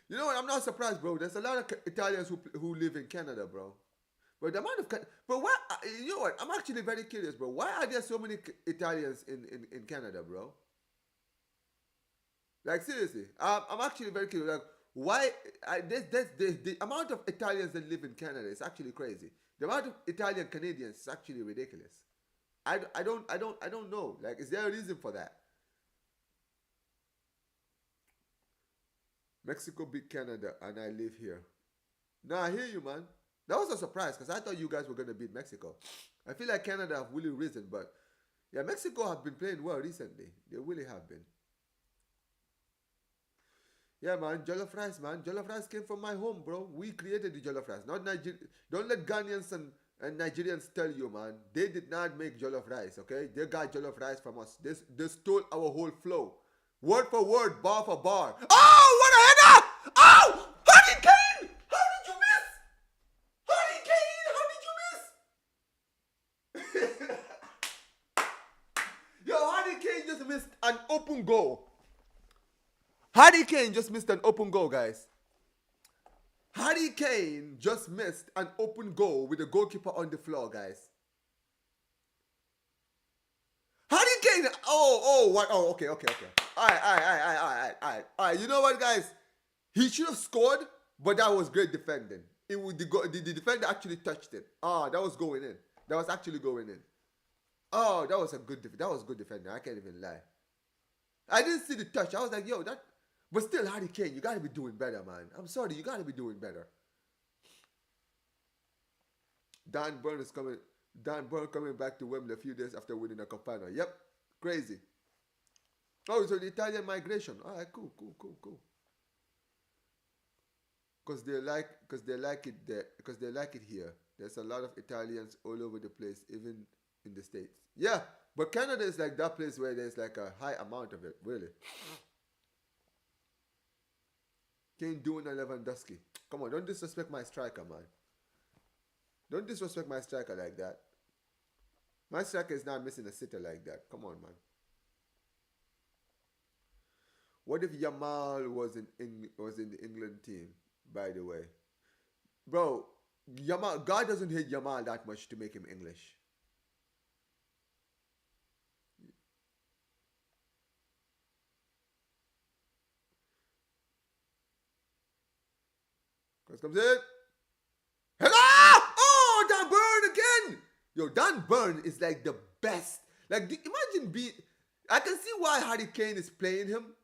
Speaker 1: You know what? I'm not surprised, bro. There's a lot of Italians who live in Canada, bro. But the amount of... But why... You know what? I'm actually very curious, bro. Why are there so many Italians in Canada, bro? Like, seriously. I'm actually very curious. Like, why... the amount of Italians that live in Canada is actually crazy. The amount of Italian Canadians is actually ridiculous. I don't know. Like, is there a reason for that? Mexico beat Canada, and I live here. Now I hear you, man. That was a surprise because I thought you guys were going to beat Mexico. I feel like Canada have really risen, but yeah, Mexico have been playing well recently. They really have been. Yeah, man, jollof rice, man. Jollof rice came from my home, bro. We created the jollof rice, not Nigeria. Don't let Ghanaians and Nigerians tell you, man. They did not make jollof rice, okay? They got jollof rice from us. They stole our whole flow. Word for word, bar for bar. Oh, what a header! Oh! Hurricane! How did you miss? Hurricane! How did you miss? an open goal. Harry Kane just missed an open goal, guys. Harry Kane just missed an open goal with the goalkeeper on the floor, guys. Harry Kane. What? Oh, okay. All right. You know what, guys? He should have scored, but that was great defending. The defender actually touched it. That was going in. That was actually going in. Oh, that was good defending. I can't even lie. I didn't see the touch. I was like, yo, that. But still, Harry Kane, you gotta be doing better, man. I'm sorry, you gotta be doing better. Dan Burn is coming. Dan Burn coming back to Wembley a few days after winning a cup final. Yep, crazy. Oh, so the Italian migration. All right, cool. Because they like it there. Because they like it here. There's a lot of Italians all over the place, even in the States. Yeah, but Canada is like that place where there's like a high amount of it, really. Kane doing a Lewandowski. Come on, don't disrespect my striker, man. Don't disrespect my striker like that. My striker is not missing a sitter like that. Come on, man. What if Yamal was in the England team, by the way? Bro, Yamal, God doesn't hate Yamal that much to make him English. Comes in. Hello! Oh, Dan Burn again! Yo, Dan Burn is like the best. Like, imagine I can see why Harry Kane is playing him.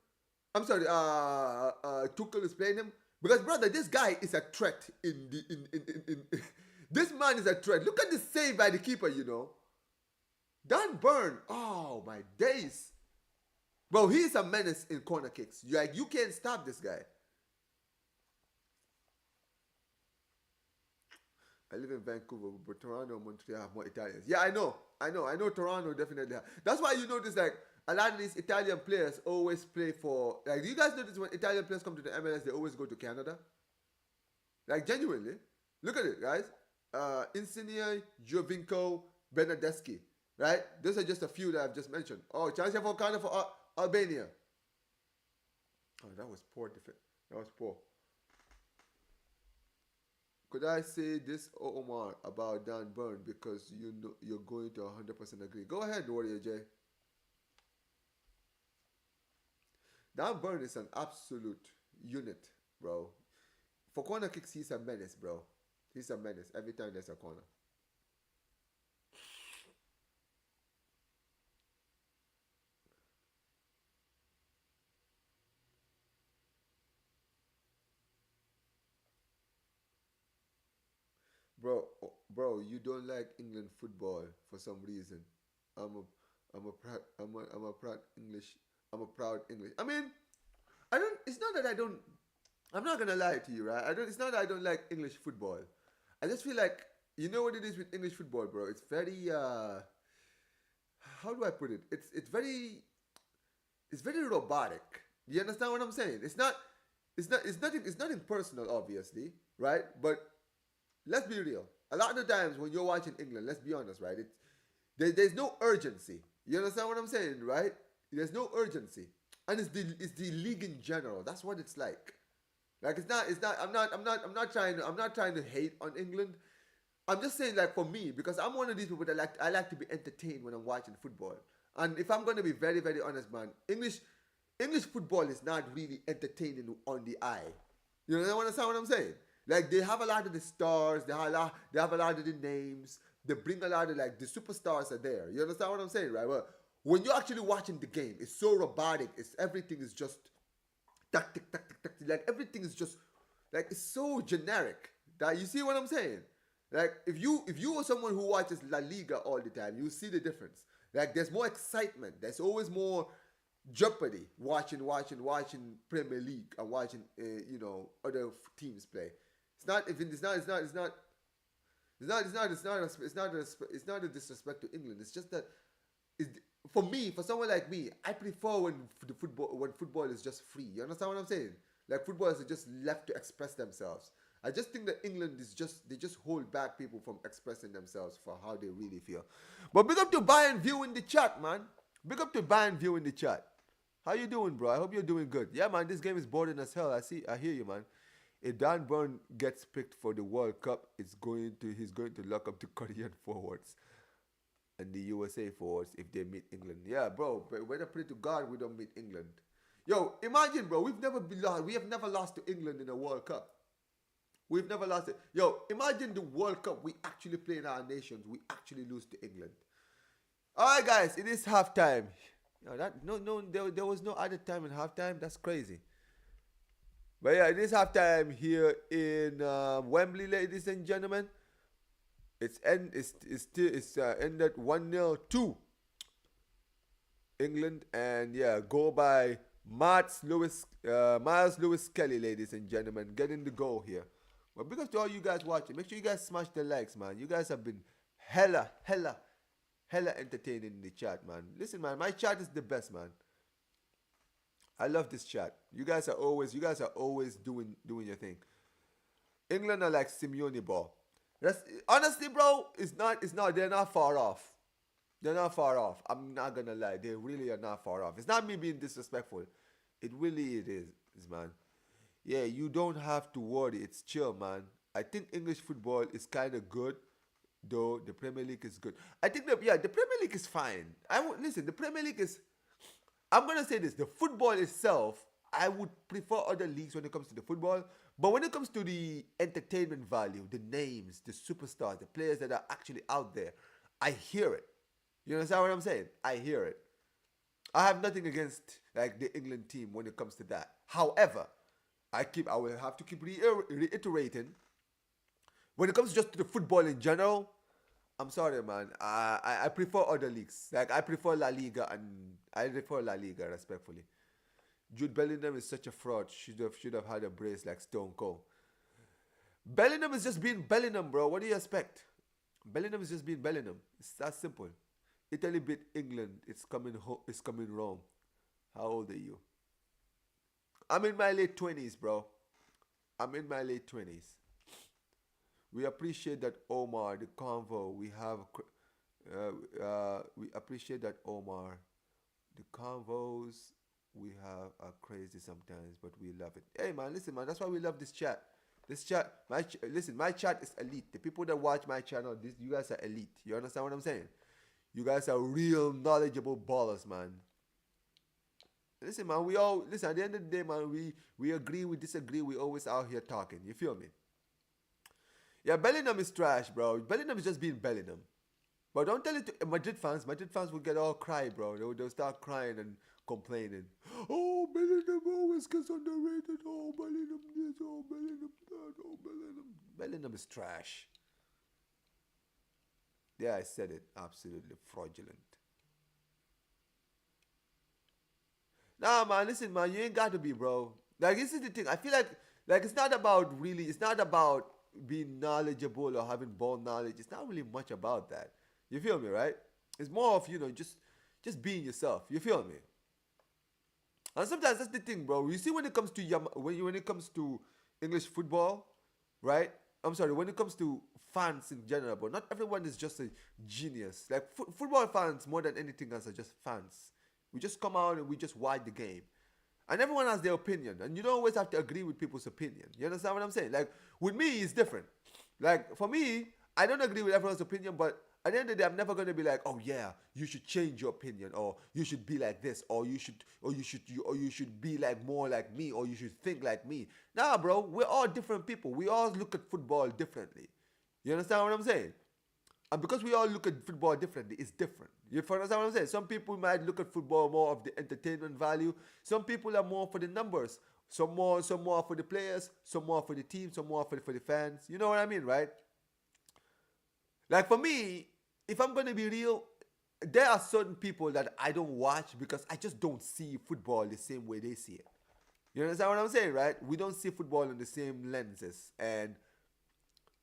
Speaker 1: I'm sorry, Tuchel is playing him. Because, brother, this guy is a threat in this man is a threat. Look at the save by the keeper, you know. Dan Burn, oh my days. Bro, he's a menace in corner kicks. You can't stop this guy. I live in Vancouver, but Toronto and Montreal have more Italians. Yeah, I know Toronto definitely have. That's why you notice like a lot of these Italian players always play for, like, do you guys notice when Italian players come to the MLS, they always go to Canada? Like, genuinely. Look at it, guys. Insigne, Giovinco, Bernardeschi, right? Those are just a few that I've just mentioned. Oh, chance for Canada for Albania. Oh, that was poor defense. That was poor. Could I say this, Omar, about Dan Burn, because you know you're going to 100% agree? Go ahead, Warrior J. Dan Burn is an absolute unit, bro. For corner kicks, he's a menace, bro. He's a menace every time there's a corner. Bro, you don't like England football for some reason. I'm a proud English. I'm a proud English. I mean, I don't. It's not that I don't. I'm not gonna lie to you, right? It's not that I don't like English football. I just feel like, you know what it is with English football, bro. It's very. How do I put it? It's very robotic. You understand what I'm saying? It's nothing personal, obviously, right? But let's be real. A lot of the times when you're watching England, let's be honest, right? There's no urgency. You understand what I'm saying, right? There's no urgency, and it's the league in general. That's what it's like. Like it's not. I'm not trying to hate on England. I'm just saying, like, for me, because I'm one of these people that I like to be entertained when I'm watching football. And if I'm going to be very, very honest, man, English football is not really entertaining on the eye. You understand what I'm saying? Like, they have a lot of the stars, they have a lot of the names, they bring a lot of, like, the superstars are there. You understand what I'm saying, right? Well, when you're actually watching the game, it's so robotic. Everything is just tactic. Like, everything is just, like, it's so generic. That, you see what I'm saying? Like, if you are someone who watches La Liga all the time, you see the difference. Like, there's more excitement. There's always more jeopardy watching Premier League and watching other teams play. It's not a disrespect to England. It's just that for me, for someone like me, I prefer when football is just free. You understand what I'm saying? Like, footballers are just left to express themselves. I just think that England they just hold back people from expressing themselves for how they really feel. But big up to Bayern View in the chat, man. Big up to Bayern View in the chat. How you doing, bro? I hope you're doing good. Yeah, man, this game is boring as hell. I hear you, man. If Dan Burn gets picked for the World Cup, he's going to lock up the Korean forwards and the USA forwards if they meet England. Yeah, bro. But when I pray to God, we don't meet England. Yo, imagine, bro. We have never lost to England in a World Cup. We've never lost it. Yo, imagine the World Cup we actually play in our nations. We actually lose to England. All right, guys. It is halftime. Yo, there was no other time in halftime. That's crazy. But yeah, it is halftime here in Wembley, ladies and gentlemen. It's ended 1-0 to England, and yeah, goal by Miles Lewis Kelly, ladies and gentlemen, getting the goal here. But because to all you guys watching, make sure you guys smash the likes, man. You guys have been hella entertaining in the chat, man. Listen, man, my chat is the best, man. I love this chat. You guys are always doing your thing. England are like Simeone ball. Honestly, bro, it's not. They're not far off. They're not far off. I'm not gonna lie. They really are not far off. It's not me being disrespectful. It is, man. Yeah, you don't have to worry. It's chill, man. I think English football is kind of good, though the Premier League is good. I think the Premier League is fine. Listen. The Premier League is. I'm gonna say this: the football itself, I would prefer other leagues when it comes to the football. But when it comes to the entertainment value, the names, the superstars, the players that are actually out there, I hear it. You understand what I'm saying? I hear it. I have nothing against like the England team when it comes to that. However, I will have to keep reiterating when it comes just to the football in general. I'm sorry, man. I prefer other leagues. Like I prefer La Liga respectfully. Jude Bellingham is such a fraud. Should have had a brace like Stone Cold. Bellingham is just being Bellingham, bro. What do you expect? Bellingham is just being Bellingham. It's that simple. Italy beat England. It's coming wrong. How old are you? I'm in my late 20s, bro. I'm in my late 20s. We appreciate that, Omar, the convo. We appreciate that, Omar. The convos we have are crazy sometimes, but we love it. Hey, man, listen, man. That's why we love this chat. My chat is elite. The people that watch my channel, you guys are elite. You understand what I'm saying? You guys are real knowledgeable ballers, man. Listen, man, at the end of the day, man, we agree, we disagree, we always out here talking. You feel me? Yeah, Bellingham is trash, bro. Bellingham is just being Bellingham. But don't tell it to Madrid fans. Madrid fans will get all cry, bro. They'll start crying and complaining. Oh, Bellingham always gets underrated. Oh, Bellingham this, oh, Bellingham that, oh, Bellingham. Bellingham is trash. Yeah, I said it. Absolutely fraudulent. Nah, man, listen, man, you ain't got to be, bro. Like, this is the thing. I feel like it's not about being knowledgeable or having ball knowledge. It's not really much about that. You feel me, right? It's more of, just being yourself. You feel me? And sometimes that's the thing, bro. You see, when it comes to English football, right? I'm sorry, when it comes to fans in general, but not everyone is just a genius. Like football fans, more than anything else, are just fans. We just come out and we just watch the game. And everyone has their opinion. And you don't always have to agree with people's opinion. You understand what I'm saying? Like, with me, it's different. Like, for me, I don't agree with everyone's opinion, but at the end of the day, I'm never going to be like, oh yeah, you should change your opinion, or you should be like this, or you should be like more like me, or you should think like me. Nah, bro, we're all different people. We all look at football differently. You understand what I'm saying? And because we all look at football differently, it's different. You understand what I'm saying? Some people might look at football more of the entertainment value. Some people are more for the numbers. Some more for the players. Some more for the team. Some more for the fans. You know what I mean, right? Like for me, if I'm going to be real, there are certain people that I don't watch because I just don't see football the same way they see it. You understand what I'm saying, right? We don't see football in the same lenses. And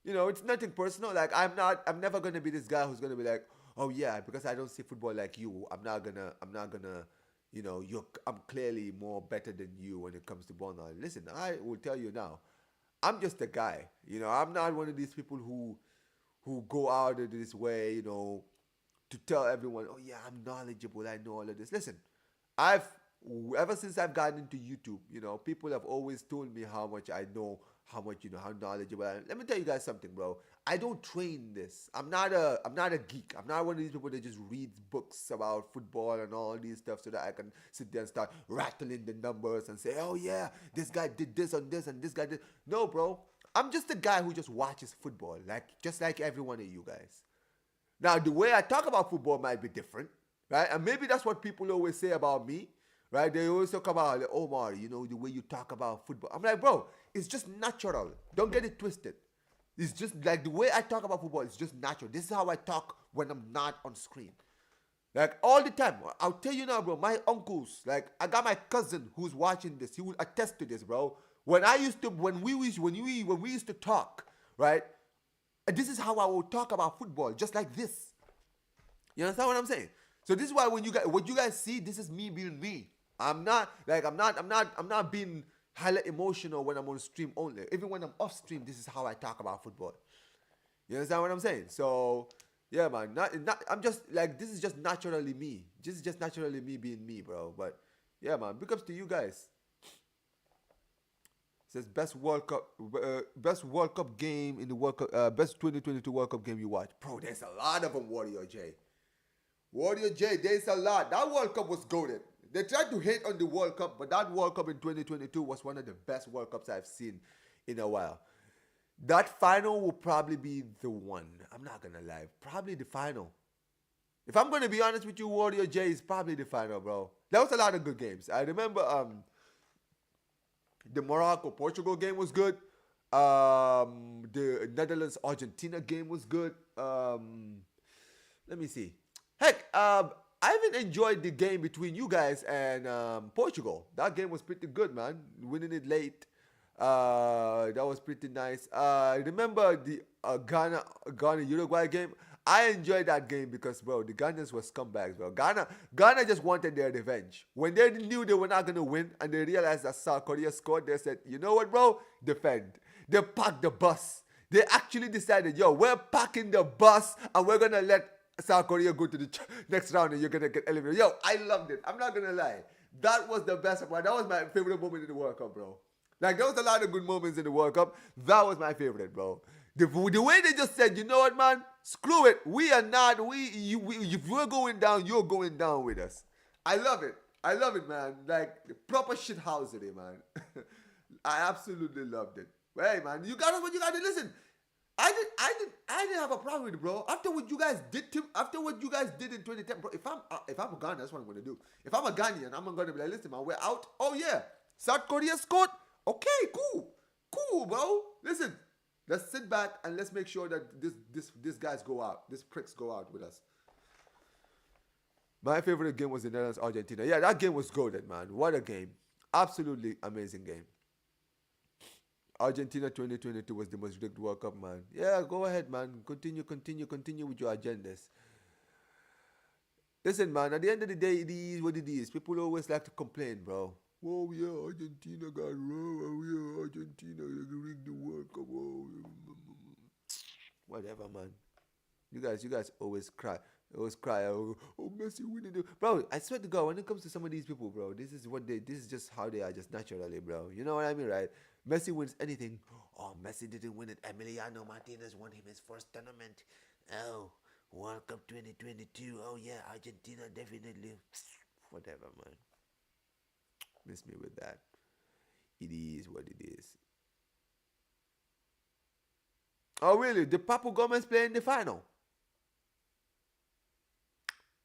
Speaker 1: it's nothing personal. Like I'm never gonna be this guy who's gonna be like, oh yeah, because I don't see football like you, I'm not gonna, I'm clearly more better than you when it comes to ball knowledge. Listen, I will tell you now, I'm just a guy. I'm not one of these people who go out of this way, to tell everyone, oh yeah, I'm knowledgeable, I know all of this. Listen, I've ever since I've gotten into YouTube, people have always told me how much I know, how much how knowledgeable I am. Let me tell you guys something, bro. I don't train this. I'm not a geek. I'm not one of these people that just reads books about football and all these stuff so that I can sit there and start rattling the numbers and say, oh yeah, this guy did this on this and this guy did. No, bro. I'm just a guy who just watches football, just like every one of you guys. Now, the way I talk about football might be different, right? And maybe that's what people always say about me, right? They always talk about, like, Omar, the way you talk about football. I'm like, bro, it's just natural. Don't get it twisted. It's just like the way I talk about football, it's just natural. This is how I talk when I'm not on screen. Like all the time. I'll tell you now, bro, my uncles, like I got my cousin who's watching this. He will attest to this, bro. When we used to talk, right? And this is how I will talk about football, just like this. You understand what I'm saying? So this is why what you guys see, this is me being me. I'm not being highly emotional when I'm on stream only. Even when I'm off stream, this is how I talk about football. You understand what I'm saying? So yeah, man. I'm just like, this is just naturally me. This is just naturally me being me, bro. But yeah, man. Big ups to you guys. It says best World Cup game in the World Cup, best 2022 World Cup game you watch. Bro, there's a lot of them, Warrior J. Warrior J, there's a lot. That World Cup was goated. They tried to hate on the World Cup, but that World Cup in 2022 was one of the best World Cups I've seen in a while. That final will probably be the one. I'm not going to lie. Probably the final. If I'm going to be honest with you, Warrior J, is probably the final, bro. There was a lot of good games. I remember the Morocco-Portugal game was good. The Netherlands-Argentina game was good. Let me see. Heck, I even enjoyed the game between you guys and Portugal. That game was pretty good, man. Winning it late. That was pretty nice. Remember the Ghana-Uruguay game? I enjoyed that game because, bro, the Ghanaians were scumbags, bro. Ghana just wanted their revenge. When they knew they were not going to win and they realized that South Korea scored, they said, you know what, bro? Defend. They packed the bus. They actually decided, yo, we're packing the bus and we're going to let South Korea go to the next round and you're going to get eliminated. Yo, I loved it. I'm not going to lie. That was the best part. That was my favorite moment in the World Cup, bro. Like, there was a lot of good moments in the World Cup. That was my favorite, bro. The way they just said, you know what, man? Screw it. We are not, if we're going down, you're going down with us. I love it. I love it, man. Like, proper shithousery, man. I absolutely loved it. Hey, man, you got what you got to listen. I didn't have a problem with it, bro. After what you guys did in 2010, bro, if I'm a Ghanaian, that's what I'm going to do. If I'm a Ghanaian, I'm going to be like, listen, man, we're out. Oh, yeah. South Korea scored. Okay, cool, bro. Listen, let's sit back and let's make sure that these guys go out. These pricks go out with us. My favorite game was the Netherlands Argentina. Yeah, that game was golden, man. What a game. Absolutely amazing game. Argentina 2022 was the most rigged World Cup, man. Yeah, go ahead, man. Continue with your agendas. Listen, man, at the end of the day, it is what it is. People always like to complain, bro. Oh, yeah, Argentina got wrong. Oh, yeah, Argentina rigged the World Cup. Oh. Whatever, man. You guys always cry. Oh, Messi winning the... Bro, I swear to God, when it comes to some of these people, bro, this is just how they are, just naturally, bro. You know what I mean, right? Messi wins anything. Oh, Messi didn't win it. Emiliano Martinez won him his first tournament. Oh, World Cup 2022. Oh, yeah, Argentina definitely. Whatever, man. Miss me with that. It is what it is. Oh, really? Did Papu Gomez play in the final?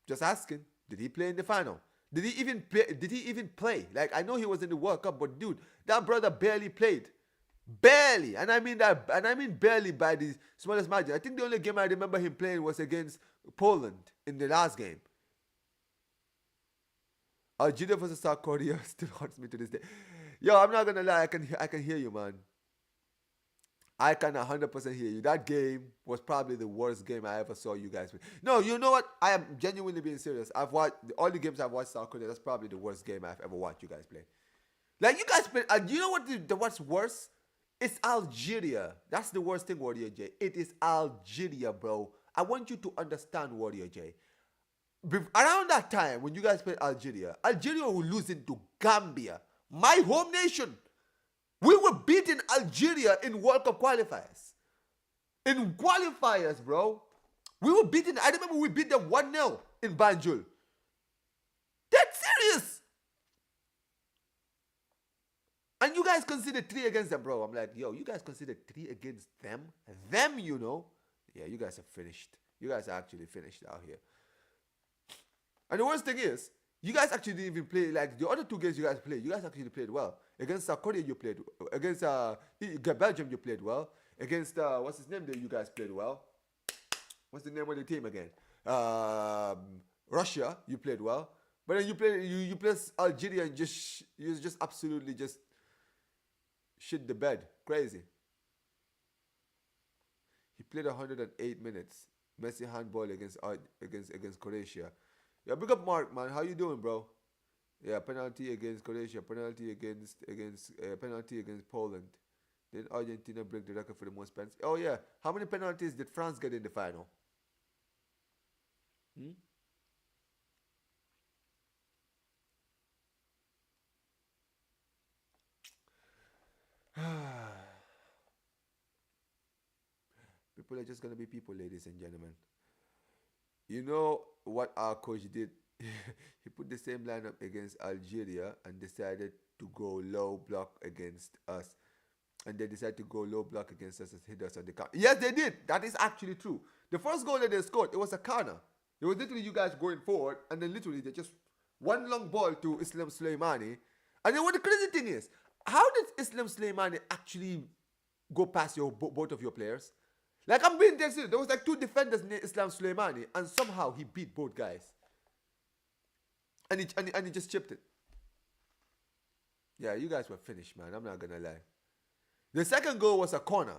Speaker 1: Just asking. Did he play in the final? Did he even play? Like, I know he was in the World Cup, but dude, that brother barely played. Barely. And I mean barely by the smallest margin. I think the only game I remember him playing was against Poland in the last game. Algeria versus South Korea still haunts me to this day. Yo, I'm not gonna lie, I can hear you, man. I can 100% hear you. That game was probably the worst game I ever saw you guys play. No, you know what? I am genuinely being serious. I've watched all the games I've watched South Korea. That's probably the worst game I've ever watched you guys play. Like, you guys play. You know what? What's worse? It's Algeria. That's the worst thing, Warrior J. It is Algeria, bro. I want you to understand, Warrior J. Around that time, when you guys played Algeria, Algeria were losing to Gambia, my home nation. We were beating Algeria in World Cup qualifiers. In qualifiers, bro. We were beating, I remember we beat them 1-0 in Banjul. That's serious. And you guys considered 3 against them, bro. I'm like, yo, you guys considered 3 against them? Them, you know. Yeah, you guys are finished. You guys are actually finished out here. And the worst thing is, you guys actually didn't even play, like, the other 2 games you guys played, you guys actually played well. Against South Korea, you played, against Belgium, you played well. Against, what's his name that you guys played well? What's the name of the team again? Russia, you played well. But then you played Algeria and you just absolutely just shit the bed. Crazy. He played 108 minutes. Messi handball against Croatia. Yeah, big up Mark, man. How you doing, bro? Yeah, penalty against Croatia, penalty against Poland. Then Argentina break the record for the most penalties. Oh yeah, how many penalties did France get in the final? People are just gonna be people, ladies and gentlemen. You know what our coach did? He put the same lineup against Algeria and decided to go low block against us. And they decided to go low block against us and hit us on the counter. Yes, they did. That is actually true. The first goal that they scored, it was a corner. It was literally you guys going forward, and then literally they just one long ball to Islam Soleimani. And then what the crazy thing is, how did Islam Soleimani actually go past both of your players? Like, I'm being dead serious. There was like 2 defenders near Islam Soleimani, and somehow he beat both guys. And he just chipped it. Yeah, you guys were finished, man. I'm not gonna lie. The second goal was a corner.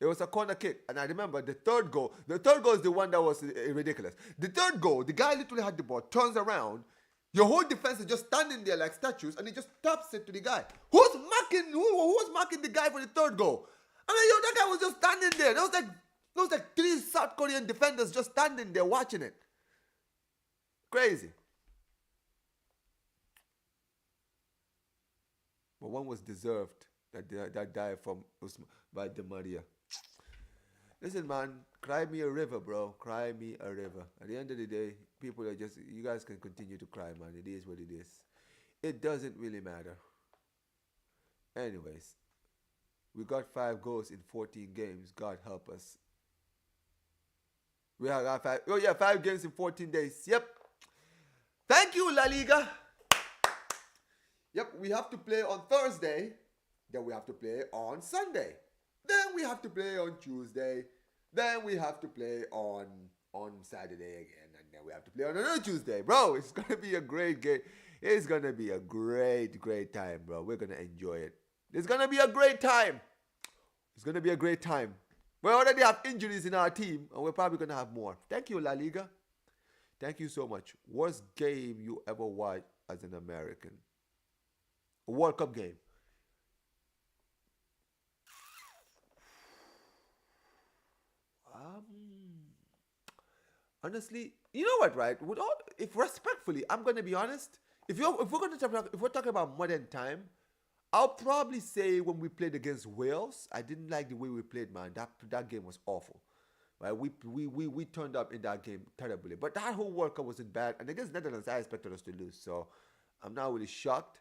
Speaker 1: It was a corner kick. And I remember the third goal. The third goal is the one that was ridiculous. The third goal, the guy literally had the ball, turns around. Your whole defense is just standing there like statues, and he just taps it to the guy. Who was marking the guy for the third goal? I mean, yo, that guy was just standing there. There was like 3 South Korean defenders just standing there watching it. Crazy. But one was deserved. That died by Di Maria. Listen, man, cry me a river, bro. Cry me a river. At the end of the day, people are just, you guys can continue to cry, man. It is what it is. It doesn't really matter. Anyways, we got 5 goals in 14 games. God help us. We have got 5 games in 14 days. Yep. Thank you, La Liga. Yep, we have to play on Thursday. Then we have to play on Sunday. Then we have to play on Tuesday. Then we have to play on Saturday again. And then we have to play on another Tuesday. Bro, it's going to be a great game. It's going to be a great, great time, bro. We're going to enjoy it. It's going to be a great time. It's going to be a great time. We already have injuries in our team, and we're probably going to have more. Thank you, La Liga. Thank you so much. Worst game you ever watched as an American? A World Cup game. Honestly, you know what, right? If respectfully, I'm gonna be honest. If we're talking about modern time, I'll probably say when we played against Wales, I didn't like the way we played, man. That game was awful. Right? We turned up in that game terribly. But that whole World Cup wasn't bad. And against Netherlands, I expected us to lose. So I'm not really shocked.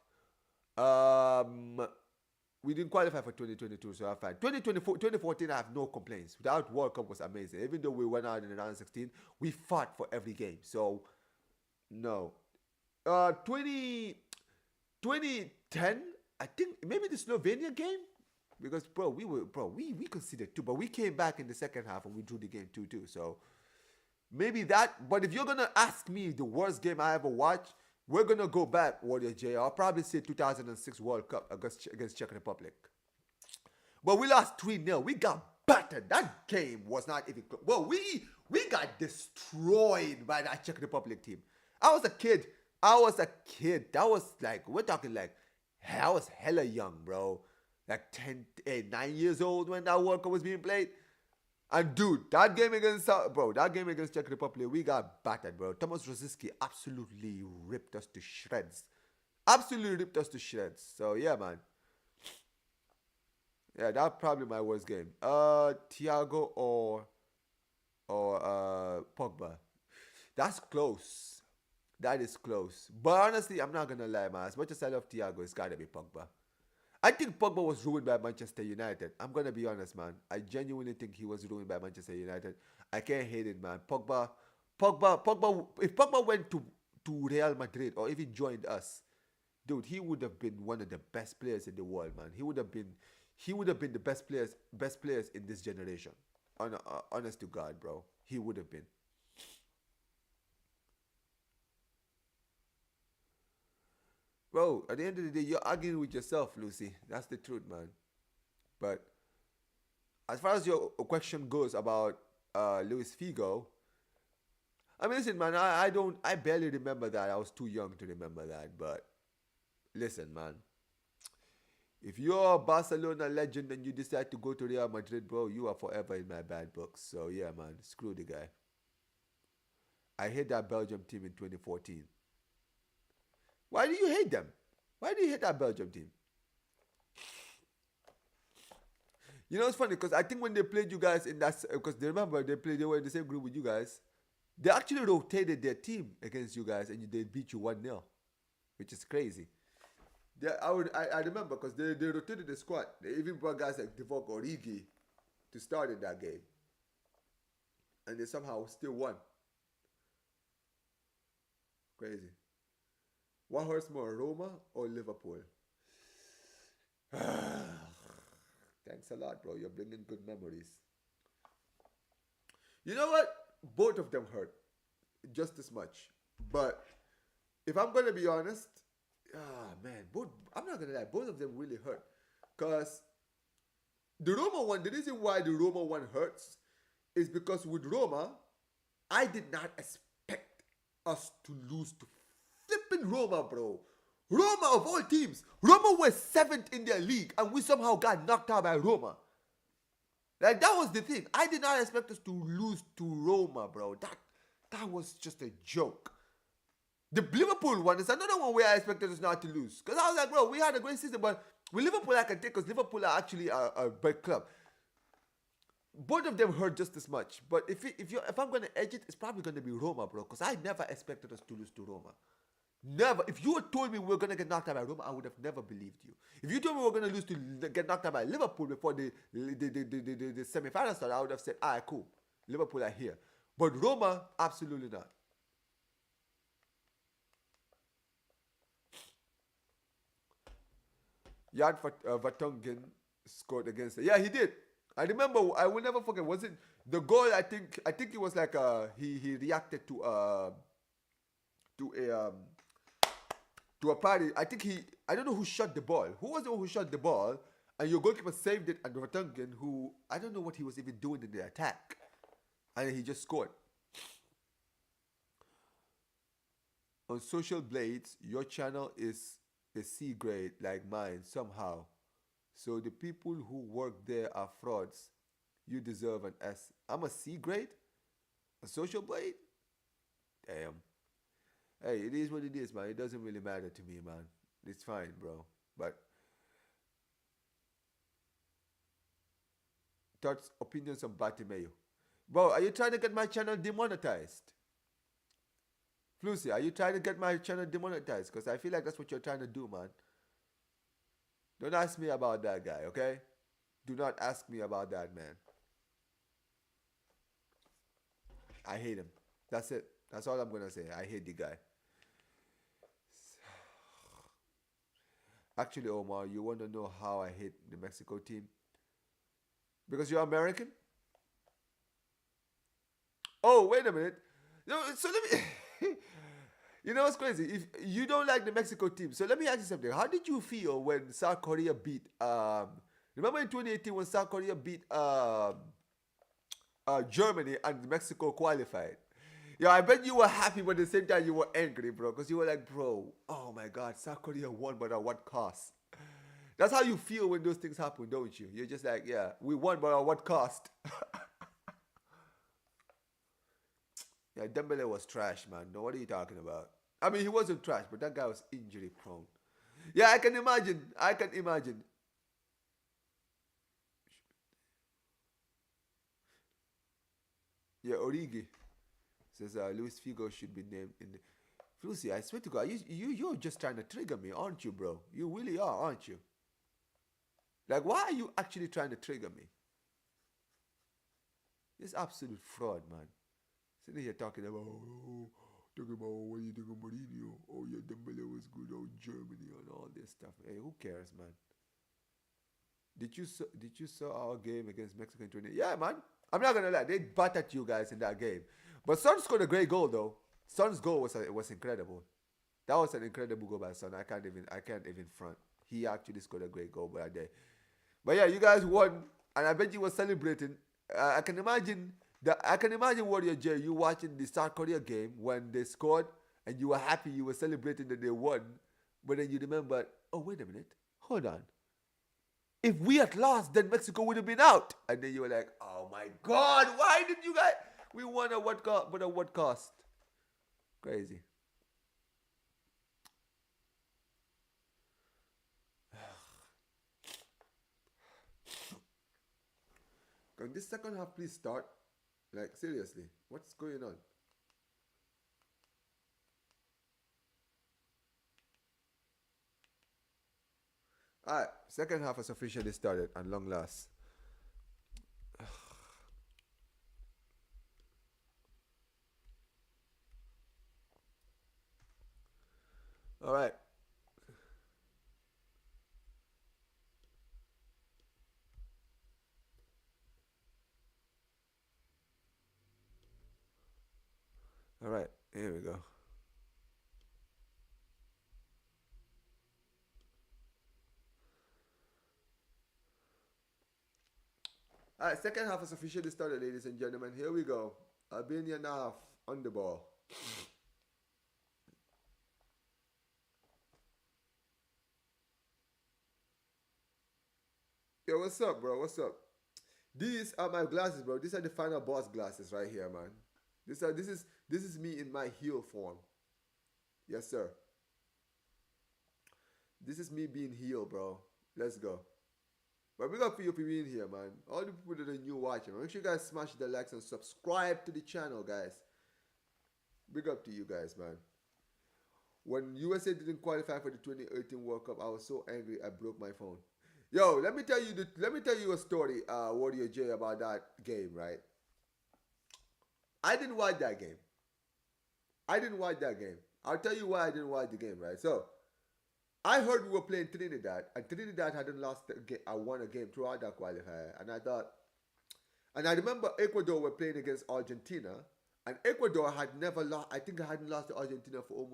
Speaker 1: We didn't qualify for 2022, so I'm fine. 2014, I have no complaints. That World Cup was amazing. Even though we went out in the round of 16, we fought for every game. So, no. 2010, I think maybe the Slovenia game, because we conceded 2, but we came back in the second half and we drew the game 2-2. So maybe that. But if you're gonna ask me the worst game I ever watched, we're gonna go back, Warrior J. I'll probably say 2006 World Cup against Czech Republic. But we lost 3-0. We got battered. That game was not even close. Well, we got destroyed by that Czech Republic team. I was a kid. That was like, we're talking like, I was hella young, bro. Like 9 years old when that World Cup was being played. And dude, that game against that game against Czech Republic, we got battered, bro. Thomas Rosicky absolutely ripped us to shreds. Absolutely ripped us to shreds. So yeah, man. Yeah, that probably my worst game. Thiago or Pogba. That's close. That is close. But honestly, I'm not gonna lie, man. As much as I love Thiago, it's gotta be Pogba. I think Pogba was ruined by Manchester United. I'm gonna be honest, man. I genuinely think he was ruined by Manchester United. I can't hate it, man. Pogba. If Pogba went to Real Madrid or if he joined us, dude, he would have been one of the best players in the world, man. He would have been the best players in this generation. Honest to God, bro, he would have been. Bro, at the end of the day, you're arguing with yourself, Lucy. That's the truth, man. But as far as your question goes about Luis Figo, I mean, listen, man, I barely remember that. I was too young to remember that. But listen, man, if you're a Barcelona legend and you decide to go to Real Madrid, bro, you are forever in my bad books. So yeah, man, screw the guy. I hate that Belgium team in 2014. Why do you hate them? Why do you hate that Belgium team? You know, it's funny because I think when they played you guys in that, because they remember they were in the same group with you guys. They actually rotated their team against you guys and they beat you 1-0, which is crazy. I remember because they rotated the squad. They even brought guys like Divock Origi to start in that game. And they somehow still won. Crazy. What hurts more, Roma or Liverpool? Thanks a lot, bro. You're bringing good memories. You know what? Both of them hurt just as much. But if I'm gonna be honest, man, I'm not gonna lie, both of them really hurt. Cause the Roma one, the reason why the Roma one hurts is because with Roma, I did not expect us to lose to flipping Roma, bro. Roma of all teams. Roma was 7th in their league and we somehow got knocked out by Roma. Like, that was the thing. I did not expect us to lose to Roma, bro. That was just a joke. The Liverpool one is another one where I expected us not to lose. Because I was like, bro, we had a great season, but with Liverpool I can take because Liverpool are actually a big club. Both of them hurt just as much. But if I'm going to edge it, it's probably going to be Roma, bro. Because I never expected us to lose to Roma. Never. If you had told me we were going to get knocked out by Roma, I would have never believed you. If you told me we were going to lose to get knocked out by Liverpool before the semi-final started, I would have said, cool. Liverpool are here. But Roma, absolutely not. Jan Vertonghen scored against it. Yeah, he did. I remember. I will never forget. Was it the goal? I think it was like he reacted to a to a party. I don't know who shot the ball. Who was the one who shot the ball? And your goalkeeper saved it, and Vertonghen, who I don't know what he was even doing in the attack, and he just scored. On Social Blades, your channel is a C grade like mine somehow. So the people who work there are frauds. You deserve an S. I'm a C grade? A Social Blade? Damn. Hey, it is what it is, man. It doesn't really matter to me, man. It's fine, bro. But thoughts, opinions on Bartomeu. Bro, are you trying to get my channel demonetized? Lucy, are you trying to get my channel demonetized? Because I feel like that's what you're trying to do, man. Don't ask me about that guy, okay? Do not ask me about that, man. I hate him. That's it. That's all I'm going to say. I hate the guy. Actually, Omar, you want to know how I hate the Mexico team? Because you're American? Oh, wait a minute. So let me... You know what's crazy? If you don't like the Mexico team, so let me ask you something. How did you feel when South Korea beat... remember in 2018 when South Korea beat Germany and Mexico qualified? Yeah, I bet you were happy, but at the same time you were angry, bro. Because you were like, bro, oh my God, South Korea won, but at what cost? That's how you feel when those things happen, don't you? You're just like, yeah, we won, but at what cost? Yeah, Dembele was trash, man. No, what are you talking about? I mean, he wasn't trash, but that guy was injury prone. Yeah, I can imagine. I can imagine. Yeah, Origi says Luis Figo should be named in the. Lucy, I swear to God, you're just trying to trigger me, aren't you, bro? You really are, aren't you? Like, why are you actually trying to trigger me? This absolute fraud, man. Sitting here talking about what you think of Mourinho. Oh, yeah, Dembele was good. Oh, Germany and all this stuff. Hey, who cares, man? Did you saw our game against Mexico in 20? Yeah, man. I'm not gonna lie, they battered you guys in that game. But Son scored a great goal, though. Son's goal was incredible. That was an incredible goal by Son. I can't even front. He actually scored a great goal by that day. But yeah, you guys won, and I bet you were celebrating. I can imagine Warrior J. You watching the South Korea game when they scored, and you were happy. You were celebrating that they won, but then you remembered. Oh, wait a minute. Hold on. If we had lost, then Mexico would have been out. And then you were like, oh my God, why did you guys? We won at what cost? But at what cost? Crazy. Can this second half please start? Like, seriously, what's going on? All right, second half has officially started at long last. All right. All right, here we go. All right, second half has officially started, ladies and gentlemen. Here we go. Albania now on the ball. Yo, what's up, bro? What's up? These are my glasses, bro. These are the final boss glasses right here, man. This is me in my heel form. Yes, sir. This is me being heel, bro. Let's go. But big up for you for being here, man. All the people that are new watching, make sure you guys smash the likes and subscribe to the channel, guys. Big up to you guys, man. When USA didn't qualify for the 2018 World Cup, I was so angry I broke my phone. Yo, let me tell you a story, Warrior J, about that game, right? I didn't watch that game. I didn't watch that game. I'll tell you why I didn't watch the game, right? So I heard we were playing Trinidad, and Trinidad hadn't lost a game, won a game throughout that qualifier, and I thought, and I remember Ecuador were playing against Argentina, and Ecuador had never lost. I think I hadn't lost to Argentina for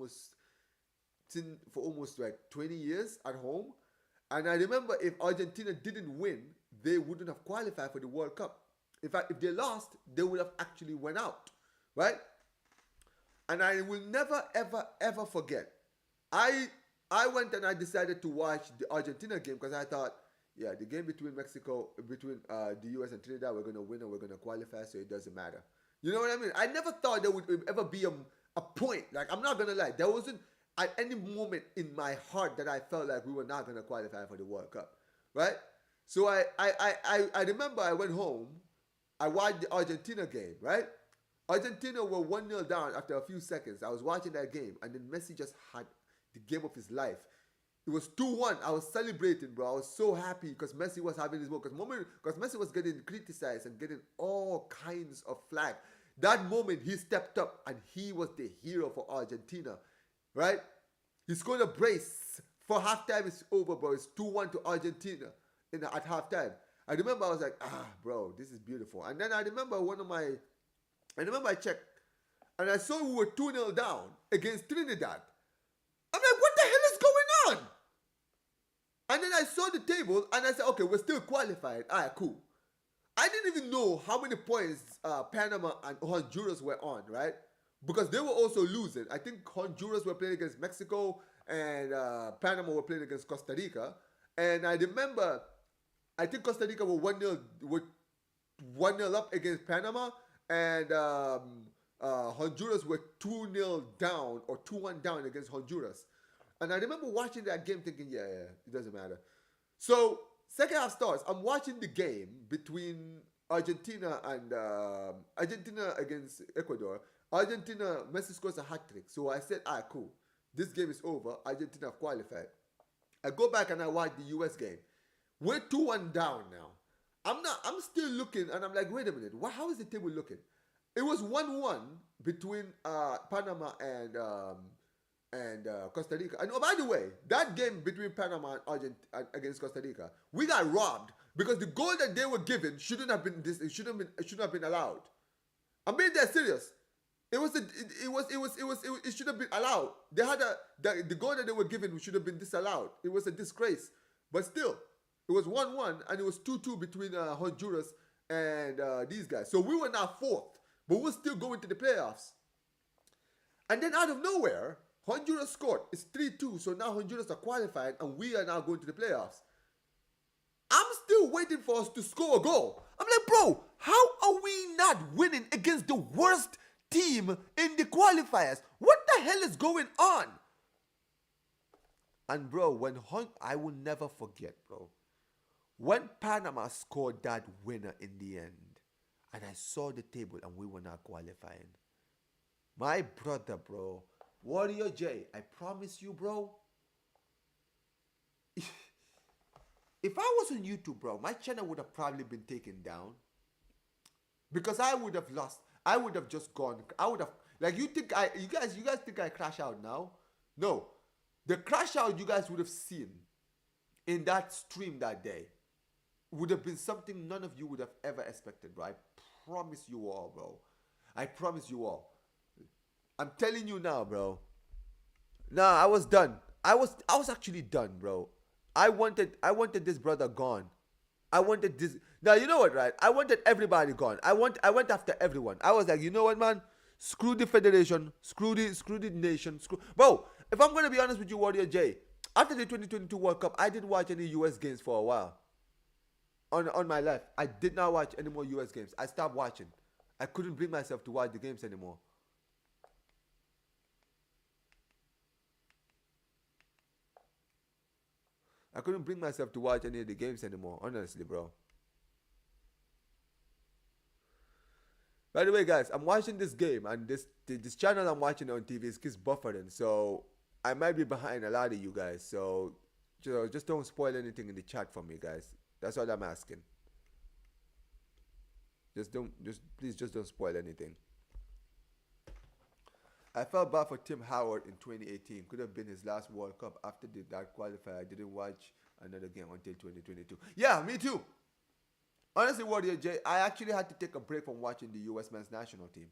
Speaker 1: almost like 20 years at home. And I remember if Argentina didn't win, they wouldn't have qualified for the World Cup. In fact, if they lost, they would have actually went out, right? And I will never, ever, ever forget. I I went and I decided to watch the Argentina game because I thought, yeah, the game between the US and Trinidad, we're gonna win and we're gonna qualify, so it doesn't matter. You know what I mean? I never thought there would ever be a point. Like, I'm not gonna lie, there wasn't at any moment in my heart that I felt like we were not gonna qualify for the World Cup, right? So I remember I went home, I watched the Argentina game, right? Argentina were 1-0 down after a few seconds. I was watching that game, and then Messi just had the game of his life. It was 2-1. I was celebrating, bro. I was so happy because Messi was having his moment. Because Messi was getting criticized and getting all kinds of flack. That moment, he stepped up and he was the hero for Argentina, right? He scored a brace. For halftime, it's over, bro. It's 2-1 to Argentina at halftime. I remember I was like, bro, this is beautiful. And then I remember I checked and I saw we were 2-0 down against Trinidad. I'm like, what the hell is going on? And then I saw the table and I said, okay, we're still qualified. All right, cool. I didn't even know how many points Panama and Honduras were on, right? Because they were also losing. I think Honduras were playing against Mexico and Panama were playing against Costa Rica. And I remember, I think Costa Rica were 1-0 up against Panama. And Honduras were 2-0 down or 2-1 down against Honduras. And I remember watching that game thinking, yeah, it doesn't matter. So, second half starts. I'm watching the game between Argentina and Argentina against Ecuador. Argentina, Messi scores a hat trick. So I said, cool. This game is over. Argentina have qualified. I go back and I watch the US game. We're 2-1 down now. I'm still looking and I'm like, wait a minute. How is the table looking? It was 1-1 between Panama and Costa Rica. And oh, by the way, that game between Panama and Argentina against Costa Rica, we got robbed because the goal that they were given shouldn't have been this. It shouldn't have been allowed. I'm being dead serious. It should have been allowed. They had the goal that they were given should have been disallowed. It was a disgrace. But still, it was 1-1 and it was 2-2 between Honduras and these guys. So we were now fourth, but we're still going to the playoffs. And then out of nowhere, Honduras scored. It's 3-2. So now Honduras are qualified and we are now going to the playoffs. I'm still waiting for us to score a goal. I'm like, bro, how are we not winning against the worst team in the qualifiers? What the hell is going on? And bro, I will never forget, bro, when Panama scored that winner in the end, and I saw the table and we were not qualifying. My brother, bro, Warrior J, I promise you, bro, if I was on YouTube, bro, my channel would have probably been taken down because I would have lost. I would have just gone. I would have, like, you guys think I crash out now? No. The crash out you guys would have seen in that stream that day would have been something none of you would have ever expected, bro. I promise you all, bro. I promise you all. I'm telling you now, bro. Nah, I was done. I was actually done, bro. I wanted this brother gone. I wanted this. Now, you know what, right? I wanted everybody gone. I went after everyone. I was like, you know what, man? Screw the federation. Screw the nation. Bro, if I'm going to be honest with you, Warrior J, after the 2022 World Cup, I didn't watch any US games for a while. On my life. I did not watch any more US games. I stopped watching. I couldn't bring myself to watch the games anymore. I couldn't bring myself to watch any of the games anymore, honestly, bro. By the way, guys, I'm watching this game, and this channel I'm watching on TV keeps buffering, so I might be behind a lot of you guys. So, just don't spoil anything in the chat for me, guys. That's all I'm asking. Please don't spoil anything. I felt bad for Tim Howard in 2018. Could have been his last World Cup. After that qualifier, I didn't watch another game until 2022. Yeah, me too. Honestly, Warrior J, I actually had to take a break from watching the U.S. men's national team.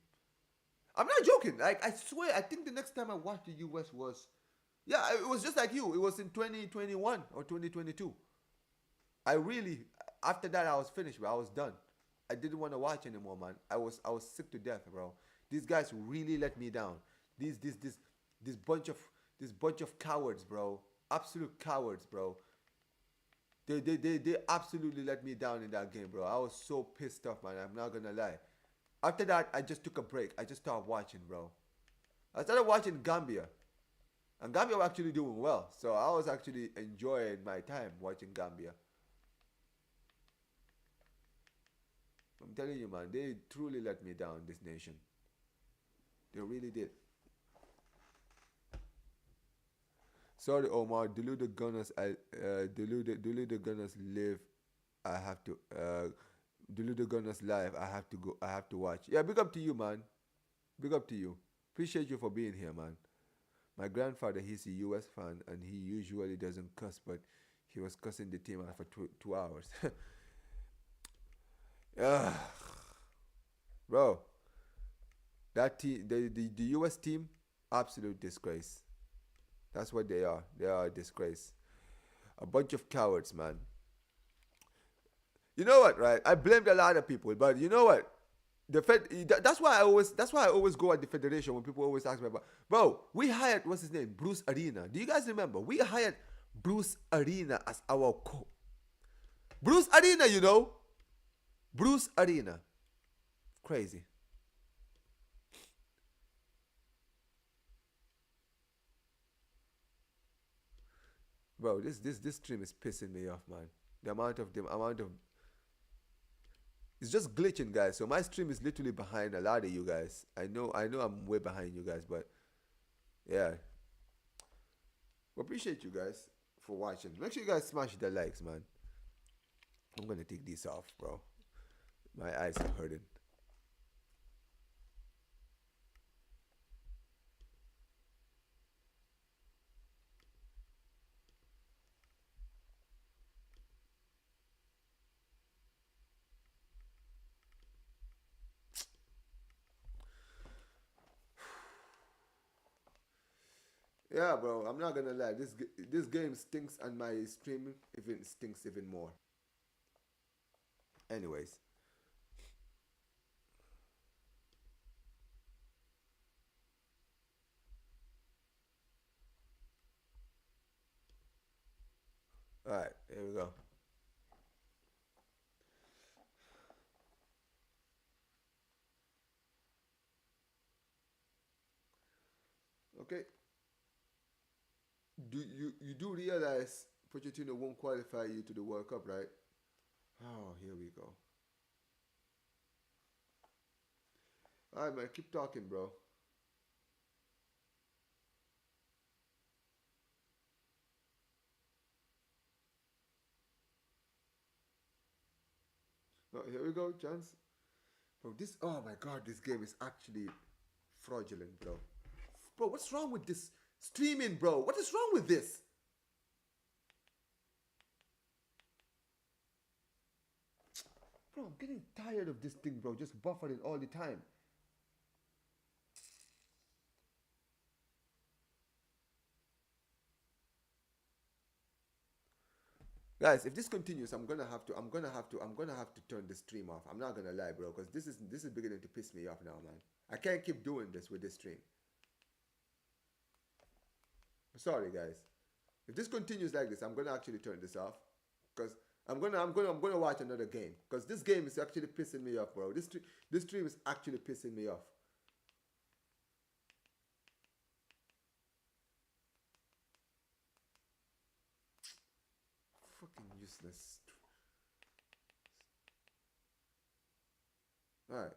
Speaker 1: I'm not joking. Like, I swear, I think the next time I watched the U.S. was... Yeah, it was just like you. It was in 2021 or 2022. After that, I was finished, bro. I was done. I didn't want to watch anymore, man. I was sick to death, bro. These guys really let me down. This bunch of cowards, bro. Absolute cowards, bro. They absolutely let me down in that game, bro. I was so pissed off, man. I'm not gonna lie. After that, I just took a break. I just stopped watching, bro. I started watching Gambia. And Gambia were actually doing well. So I was actually enjoying my time watching Gambia. I'm telling you, man, they truly let me down, this nation. They really did. Sorry, Omar. Dilute the Gunners. Dilute the Gunners live. I have to. Dilute the Gunners live. I have to go. I have to watch. Yeah, big up to you, man. Big up to you. Appreciate you for being here, man. My grandfather, he's a US fan, and he usually doesn't cuss, but he was cussing the team out for 2 hours. Bro, that team, the US team, absolute disgrace. That's what they are. They are a disgrace. A bunch of cowards, man. You know what, right? I blamed a lot of people, but you know what? That's why I always go at the federation when people always ask me about. Bro, we hired, what's his name? Bruce Arena. Do you guys remember? We hired Bruce Arena as our coach. Bruce Arena, you know? Bruce Arena. Crazy. bro, this stream is pissing me off, man. The amount of it's just glitching, guys. So my stream is literally behind a lot of you guys. I know I'm way behind you guys, but yeah. We appreciate you guys for watching. Make sure you guys smash the likes, man. I'm gonna take this off, bro. My eyes are hurting. Yeah, bro. I'm not gonna lie. This game stinks, and my stream even stinks even more. Anyways, all right. Here we go. Okay. Do you do realize Pochettino won't qualify you to the World Cup, right? Oh, here we go. All right, man. Keep talking, bro. Oh, here we go, chance. Bro, this. Oh my God, this game is actually fraudulent, bro. Bro, what's wrong with this streaming, bro? What is wrong with this? Bro, I'm getting tired of this thing, bro. Just buffering all the time. Guys, if this continues, I'm gonna have to turn the stream off. I'm not gonna lie, bro, because this is beginning to piss me off now, man. I can't keep doing this with this stream. Sorry, guys. If this continues like this, I'm gonna actually turn this off, because I'm gonna watch another game, because this game is actually pissing me off, bro. This stream is actually pissing me off. Fucking useless. All right,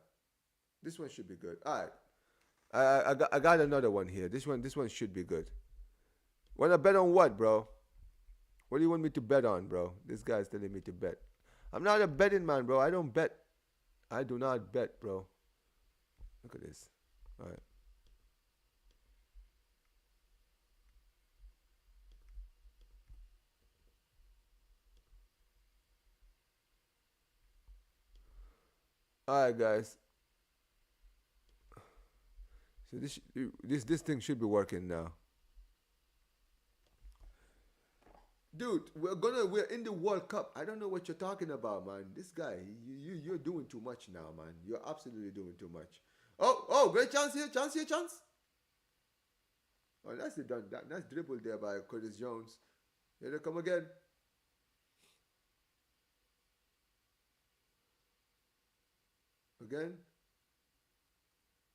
Speaker 1: this one should be good. All right, I got another one here. This one should be good. Wanna bet on what, bro? What do you want me to bet on, bro? This guy's telling me to bet. I'm not a betting man, bro. I don't bet. I do not bet, bro. Look at this. All right. All right, guys. So this thing should be working now. Dude, we're in the World Cup. I don't know what you're talking about, man. This guy, you're doing too much now, man. You're absolutely doing too much. Oh, great chance here, chance. Oh, that's the done. That's dribbled there by Curtis Jones. Here they come again. Again.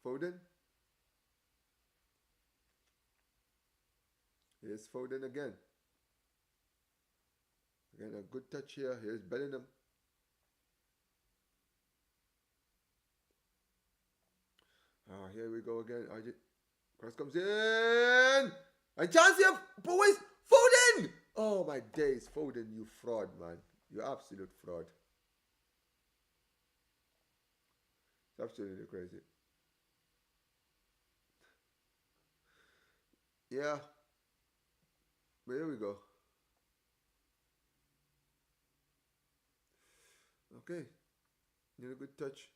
Speaker 1: Foden. Here's Foden again. Again, a good touch here. Here's Bellingham. Oh, here we go again. Cross comes in. And chance here, boys. Foden. Oh, my days. Foden, you fraud, man. You absolute fraud. It's absolutely crazy. Yeah. But here we go. Okay. Need a good touch.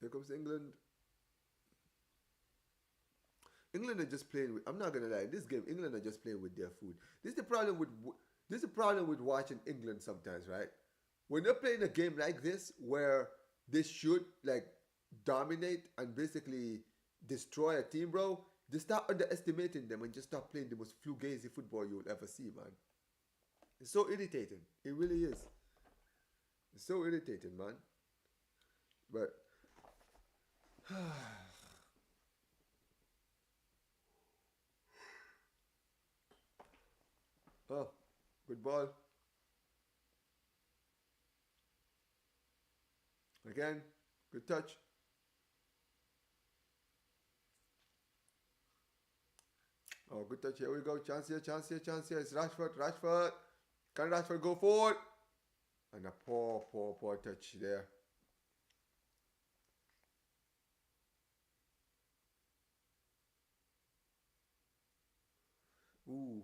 Speaker 1: Here comes England. England are just playing with. I'm not gonna lie. In this game, England are just playing with their food. This is the problem with watching England sometimes, right? When they're playing a game like this, where they should like dominate and basically destroy a team, bro, they start underestimating them and just start playing the most fugazi football you'll ever see, man. It's so irritating. It really is. It's so irritating, man. But oh, good ball again. Good touch. Oh, good touch. Here we go. Chance here, chance here, chance here. It's Rashford. Rashford. Can Rashford go forward? And a poor touch there. Ooh.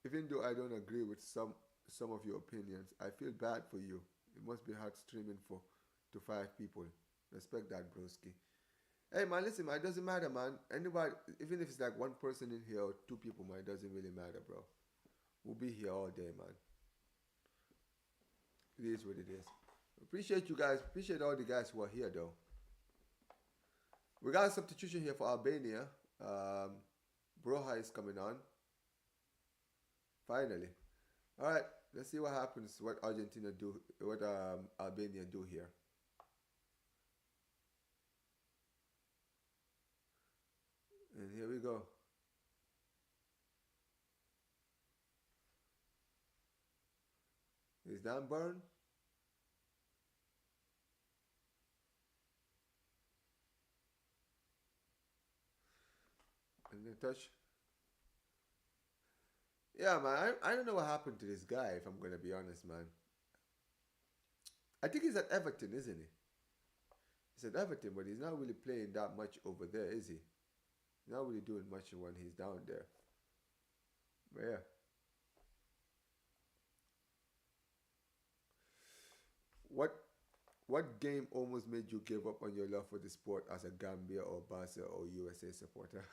Speaker 1: Even though I don't agree with some of your opinions, I feel bad for you. It must be hard streaming for to 5 people. Respect that, broski. Hey man, listen, man, it doesn't matter, man. Anybody, even if it's like one person in here or 2 people, man, it doesn't really matter, bro. We'll be here all day, man. It is what it is. Appreciate you guys. Appreciate all the guys who are here, though. We got a substitution here for Albania. Broha is coming on. Finally. All right. Let's see what happens. What Argentina do. What Albania do here. And here we go. Is Dan Burn? And then touch. Yeah, man. I don't know what happened to this guy, if I'm going to be honest, man. I think he's at Everton, isn't he? He's at Everton, but he's not really playing that much over there, is he? He's not really doing much when he's down there. But yeah. What game almost made you give up on your love for the sport as a Gambia or Barca or USA supporter?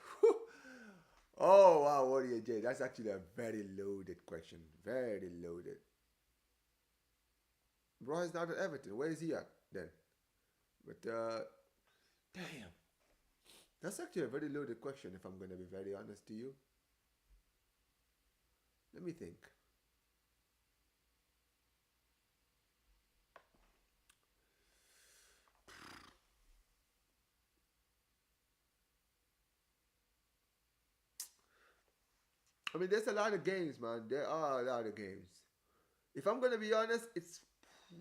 Speaker 1: Oh wow, Warrior J, that's actually a very loaded question. Very loaded. Bro is not at Everton. Where is he at then? But damn. That's actually a very loaded question if I'm gonna be very honest to you. Let me think. I mean, there's a lot of games, man. There are a lot of games. If I'm gonna be honest, it's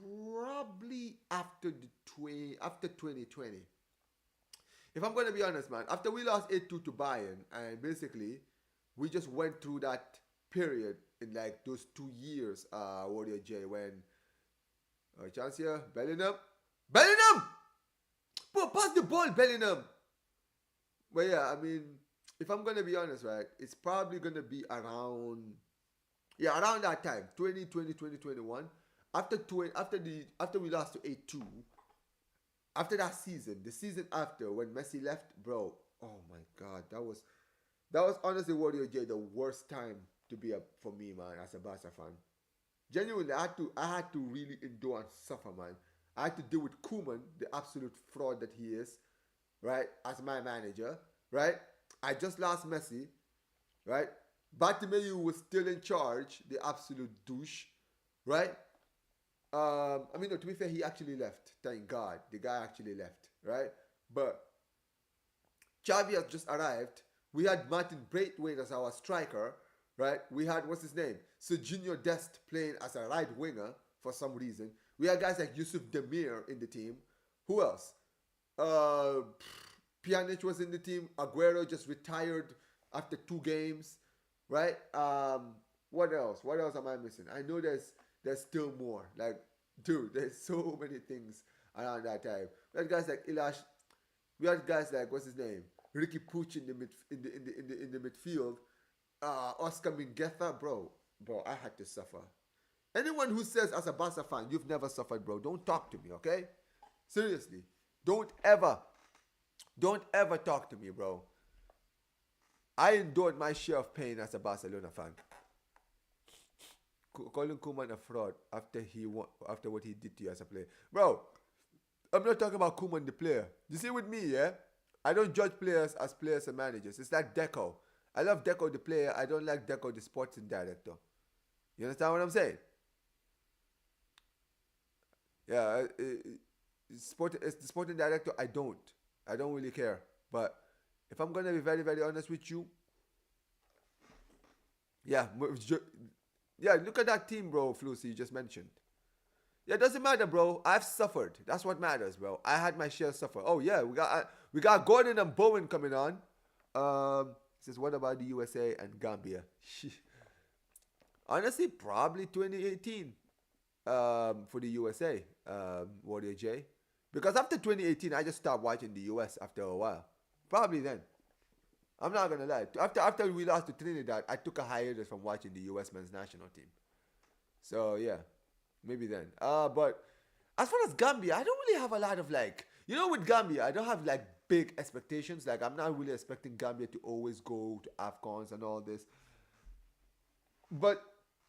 Speaker 1: probably after 2020. If I'm gonna be honest, man, after we lost 8-2 to Bayern, and basically we just went through that period in like those 2 years, Warrior J, when chance here, Bellingham, Bro, pass the ball, Bellingham. But yeah, I mean, if I'm gonna be honest, right, it's probably gonna be around that time, 2020, 2021. After we lost to 8-2, after that season, the season after when Messi left, bro, oh my god, that was honestly, Warrior J, the worst time to be for me, man, as a Barca fan. Genuinely, I had to really endure and suffer, man. I had to deal with Koeman, the absolute fraud that he is, right, as my manager, right? I just lost Messi, right? Bartomeu was still in charge, the absolute douche, right? I mean, no, to be fair, he actually left. Thank God. The guy actually left, right? But Xavi has just arrived. We had Martin Braithwaite as our striker, right? We had, what's his name? Serginho Dest playing as a right winger for some reason. We had guys like Yusuf Demir in the team. Who else? Pjanic was in the team. Aguero just retired after 2 games, right? What else? What else am I missing? I know there's still more. Like, dude, there's so many things around that time. We had guys like Ilash. We had guys like, what's his name? Ricky Puch in the midfield. Oscar Mingueza, bro, I had to suffer. Anyone who says as a Barca fan you've never suffered, bro, don't talk to me, okay? Seriously, don't ever talk to me, bro. I endured my share of pain as a Barcelona fan. Calling Koeman a fraud after what he did to you as a player, bro. I'm not talking about Koeman the player. You see, with me, yeah, I don't judge players as players and managers. It's like Deco. I love Deco the player. I don't like Deco the sporting director. You understand what I'm saying? Yeah, as the sporting director, I don't really care. But if I'm gonna be very, very honest with you, yeah, yeah. Look at that team, bro, Flucy, you just mentioned. Yeah, it doesn't matter, bro. I've suffered. That's what matters, bro. I had my share suffer. Oh yeah, we got Gordon and Bowen coming on. Says what about the USA and Gambia? Honestly, probably 2018. For the USA, Warrior J. Because after 2018, I just stopped watching the US after a while. Probably then. I'm not gonna lie. After we lost to Trinidad, I took a hiatus from watching the US men's national team. So yeah, maybe then. But as far as Gambia, I don't really have a lot of like, with Gambia, I don't have like big expectations. Like I'm not really expecting Gambia to always go to AFCONs and all this. But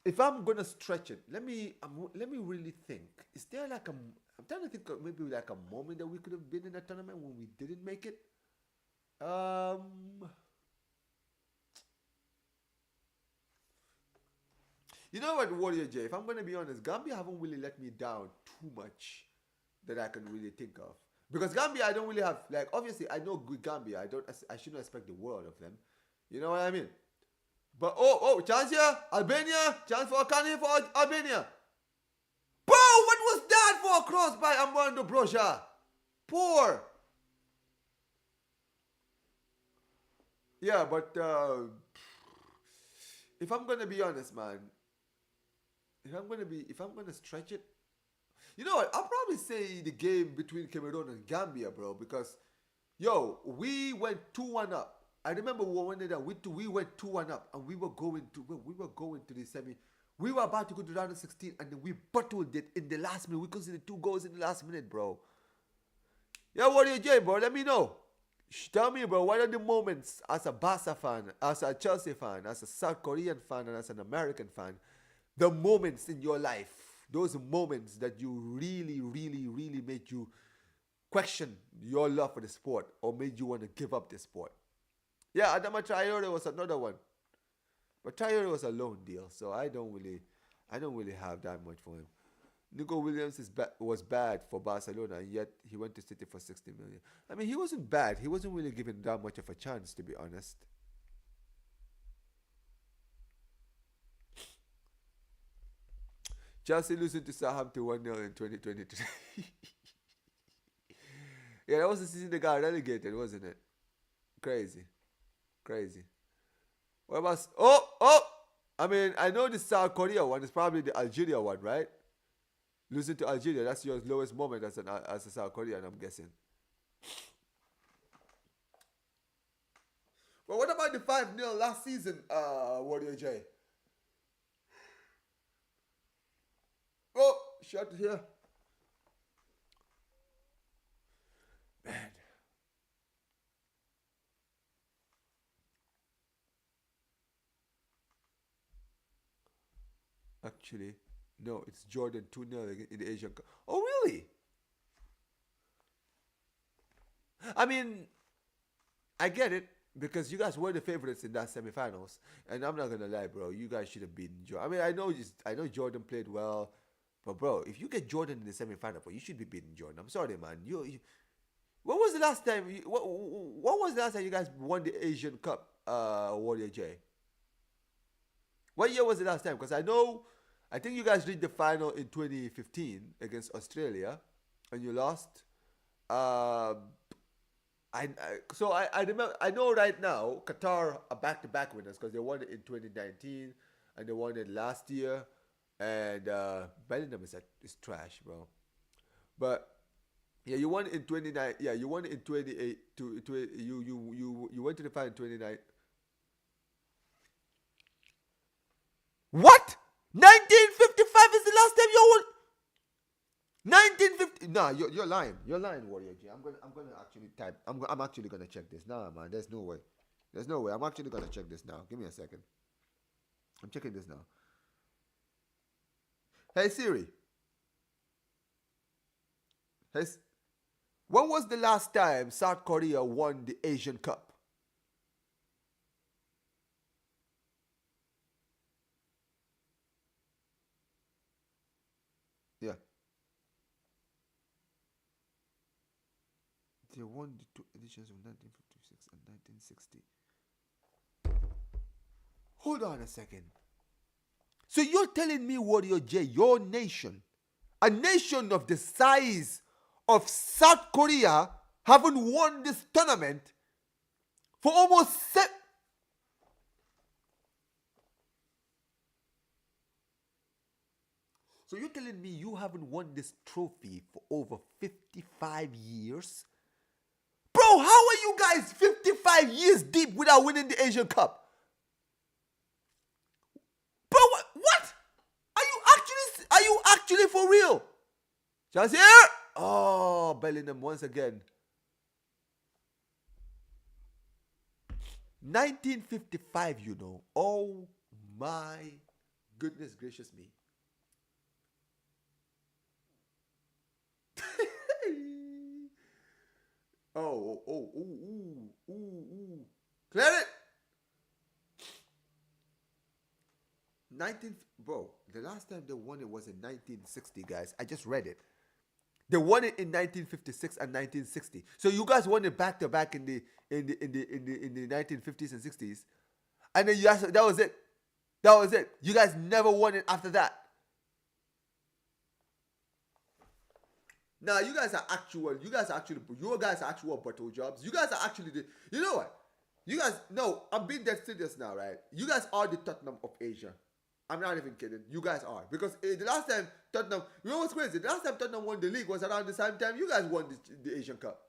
Speaker 1: if I'm gonna stretch it, let me really think. Is there like I'm trying to think of maybe like a moment that we could have been in a tournament when we didn't make it. You know what, Warrior J? If I'm gonna be honest, Gambia haven't really let me down too much that I can really think of. Because Gambia, I don't really have like. Obviously, I know good Gambia. I shouldn't expect the world of them. You know what I mean? But chance here, Albania, chance for Akane for Albania. Bro, what was that for a cross by Armando Broja? Poor. Yeah, but if I'm gonna be honest, man, if I'm gonna stretch it, you know what? I'll probably say the game between Cameroon and Gambia, bro, because yo, we went 2-1 up. I remember we went there. We went 2-1 up, and we were going to the semi. We were about to go to round of 16, and then we bottled it in the last minute. We conceded 2 goals in the last minute, bro. Yeah, what are you doing, bro? Let me know. Tell me, bro, what are the moments as a Barca fan, as a Chelsea fan, as a South Korean fan, and as an American fan, the moments in your life, those moments that you really, really, really made you question your love for the sport or made you want to give up the sport? Yeah, Adama Traore was another one. But Traore was a loan deal, so I don't really have that much for him. Nico Williams was bad for Barcelona, and yet he went to City for 60 million. I mean, he wasn't bad. He wasn't really given that much of a chance, to be honest. Chelsea losing to Southampton 1-0 in 2023. Yeah, that was the season they got relegated, wasn't it? Crazy. What about... I mean, I know the South Korea one is probably the Algeria one, right? Losing to Algeria, that's your lowest moment as a South Korean, I'm guessing. But what about the 5-0 last season, Warrior J? Oh, shut here. Man. Actually, no, it's Jordan 2-0 in the Asian Cup. Oh, really? I mean, I get it because you guys were the favorites in that semifinals, and I'm not gonna lie, bro. You guys should have beaten Jordan. I mean, I know Jordan played well, but bro, if you get Jordan in the semifinal, bro, you should be beating Jordan. I'm sorry, man. When was the last time? What was the last time you guys won the Asian Cup, Warrior J? What year was the last time? Because I think you guys reached the final in 2015 against Australia, and you lost. I remember. I know right now Qatar are back-to-back winners because they won it in 2019 and they won it last year. And Bellingham is trash, bro. But yeah, you won it in 29. Yeah, you won it in 28. You went to the final in 29. What? 1955 is the last time you won. 1950. Nah, you're lying. You're lying, Warrior G. I'm gonna actually type. I'm actually gonna check this. Nah, man. There's no way. There's no way. I'm actually gonna check this now. Give me a second. I'm checking this now. Hey Siri. When was the last time South Korea won the Asian Cup? Yeah. They won the two editions of 1956 and 1960. Hold on a second. So you're telling me, Warrior J, your nation, a nation of the size of South Korea, haven't won this tournament for almost So you're telling me you haven't won this trophy for over 55 years? Bro, how are you guys 55 years deep without winning the Asian Cup? Bro, what? Are you actually for real? Chance here. Oh, Bellingham once again. 1955, you know. Oh my goodness gracious me. Clear it. 19, the last time they won it was in 1960, guys. I just read it. They won it in 1956 and 1960. So you guys won it back to back in the 1950s and 60s, and then that was it. That was it. You guys never won it after that. Now you guys are actual bottle jobs. You guys are actually you know what? You guys, no, I'm being dead serious now, right? You guys are the Tottenham of Asia. I'm not even kidding. You guys are. Because the last time Tottenham, you know what's crazy? The last time Tottenham won the league was around the same time you guys won the Asian Cup.